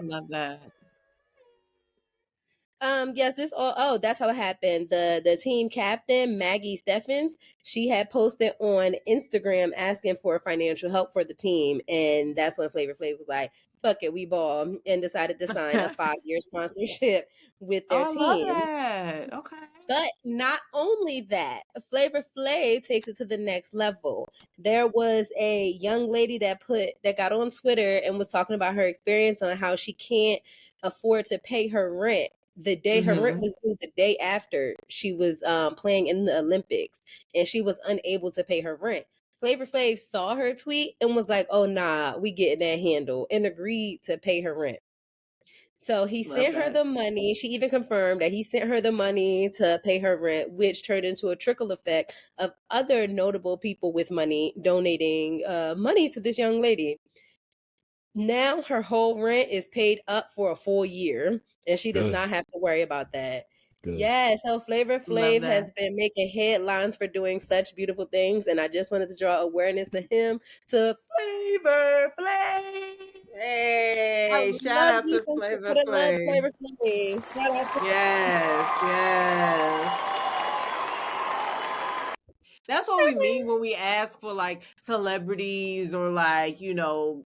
Love that. Yes, that's how it happened. The team captain, Maggie Steffens, she had posted on Instagram asking for financial help for the team. And that's when Flavor Flav was like, fuck it, we ball, and decided to sign a 5-year sponsorship with their team. Love that. Okay. But not only that, Flavor Flav takes it to the next level. There was a young lady that got on Twitter and was talking about her experience on how she can't afford to pay her rent. The day her rent was due, the day after she was playing in the Olympics, and she was unable to pay her rent. Flavor Flav saw her tweet and was like, "Oh nah, we getting that handle," and agreed to pay her rent. So he sent her the money. She even confirmed that he sent her the money to pay her rent, which turned into a trickle effect of other notable people with money donating money to this young lady. Now her whole rent is paid up for a full year, and she does not have to worry about that. Good. Yeah, so Flavor Flav has been making headlines for doing such beautiful things, and I just wanted to draw awareness to him, to Flavor Flav. Hey, shout out to Flavor Flav. Shout out to Yes. That's what we mean when we ask for like celebrities or like,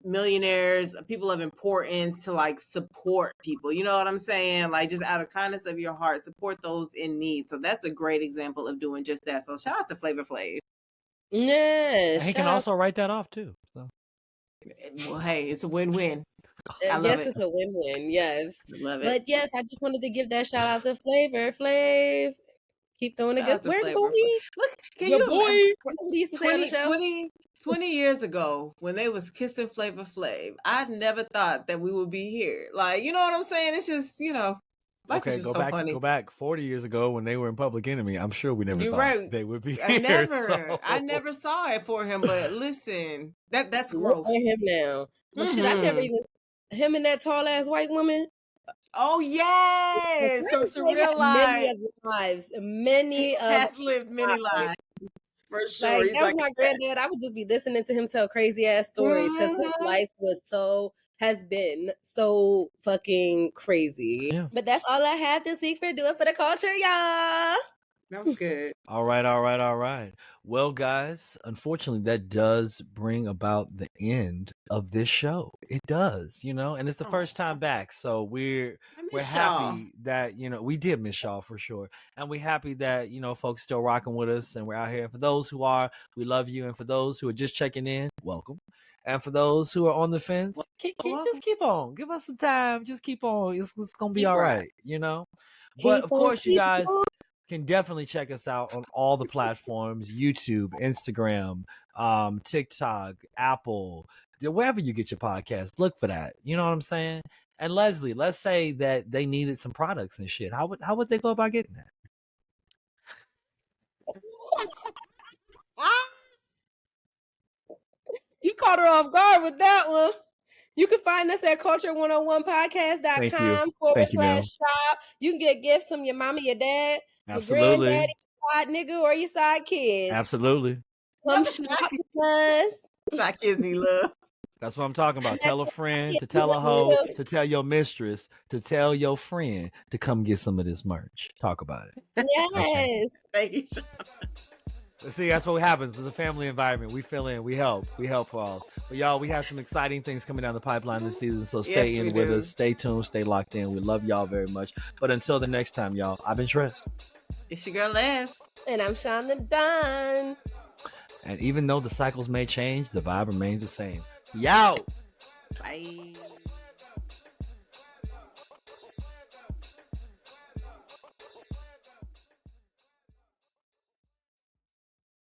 millionaires, people of importance to like support people. You know what I'm saying? Like just out of kindness of your heart, support those in need. So that's a great example of doing just that. So shout out to Flavor Flav. Yeah. He can also write that off too. So. Well, hey, it's a win-win. I love it. It's a win-win. Yes. Love it. But yes, I just wanted to give that shout out to Flavor Flav. Keep doing it good. Where's boy? Look, can your you boy? 20 years ago when they was kissing Flavor Flav, I never thought that we would be here. Like, you know what I'm saying? It's just, life is just funny. Go back 40 years ago when they were in Public Enemy. I'm sure we never thought they would be here. I never saw it for him, but listen, that's gross. Look at him now. Well, shit, I never even him and that tall ass white woman. Oh yes, from Surreal Many Life. of lives, many of Has lived many lives for sure. like He's that was like, my granddad. I would just be listening to him tell crazy ass stories because his life was has been so fucking crazy. Yeah. But that's all I had this week for doing for the culture, y'all. that was good. All right. Well, guys, unfortunately, that does bring about the end of this show. It does, and it's the first time back, so we're happy that we did miss y'all for sure, and we're happy that folks still rocking with us, and we're out here. For those who are, we love you, and for those who are just checking in, welcome. And for those who are on the fence, just keep on. Give us some time. Just keep on. It's gonna be all right, But of course, you guys can definitely check us out on all the platforms: YouTube, Instagram, TikTok, Apple, wherever you get your podcast. Look for that. You know what I'm saying? And Leslie, let's say that they needed some products and shit. How would they go about getting that? You caught her off guard with that one. You can find us at culture101podcast.com/shop. You can get gifts from your mama, your dad, Absolutely. your granddaddy, your side nigga, or your side kids. Absolutely. Come shop with us. Side kids need love. That's what I'm talking about. Tell a friend, to tell a hoe, to tell your mistress, to tell your friend to come get some of this merch. Talk about it. Yes. Thank you. See, that's what happens. It's a family environment. We fill in. We help for all. But y'all, we have some exciting things coming down the pipeline this season. So stay in with us. Stay tuned. Stay locked in. We love y'all very much. But until the next time, y'all, I've been Tress. It's your girl Les. And I'm Shauna Dunn. And even though the cycles may change, the vibe remains the same. Yo! Bye.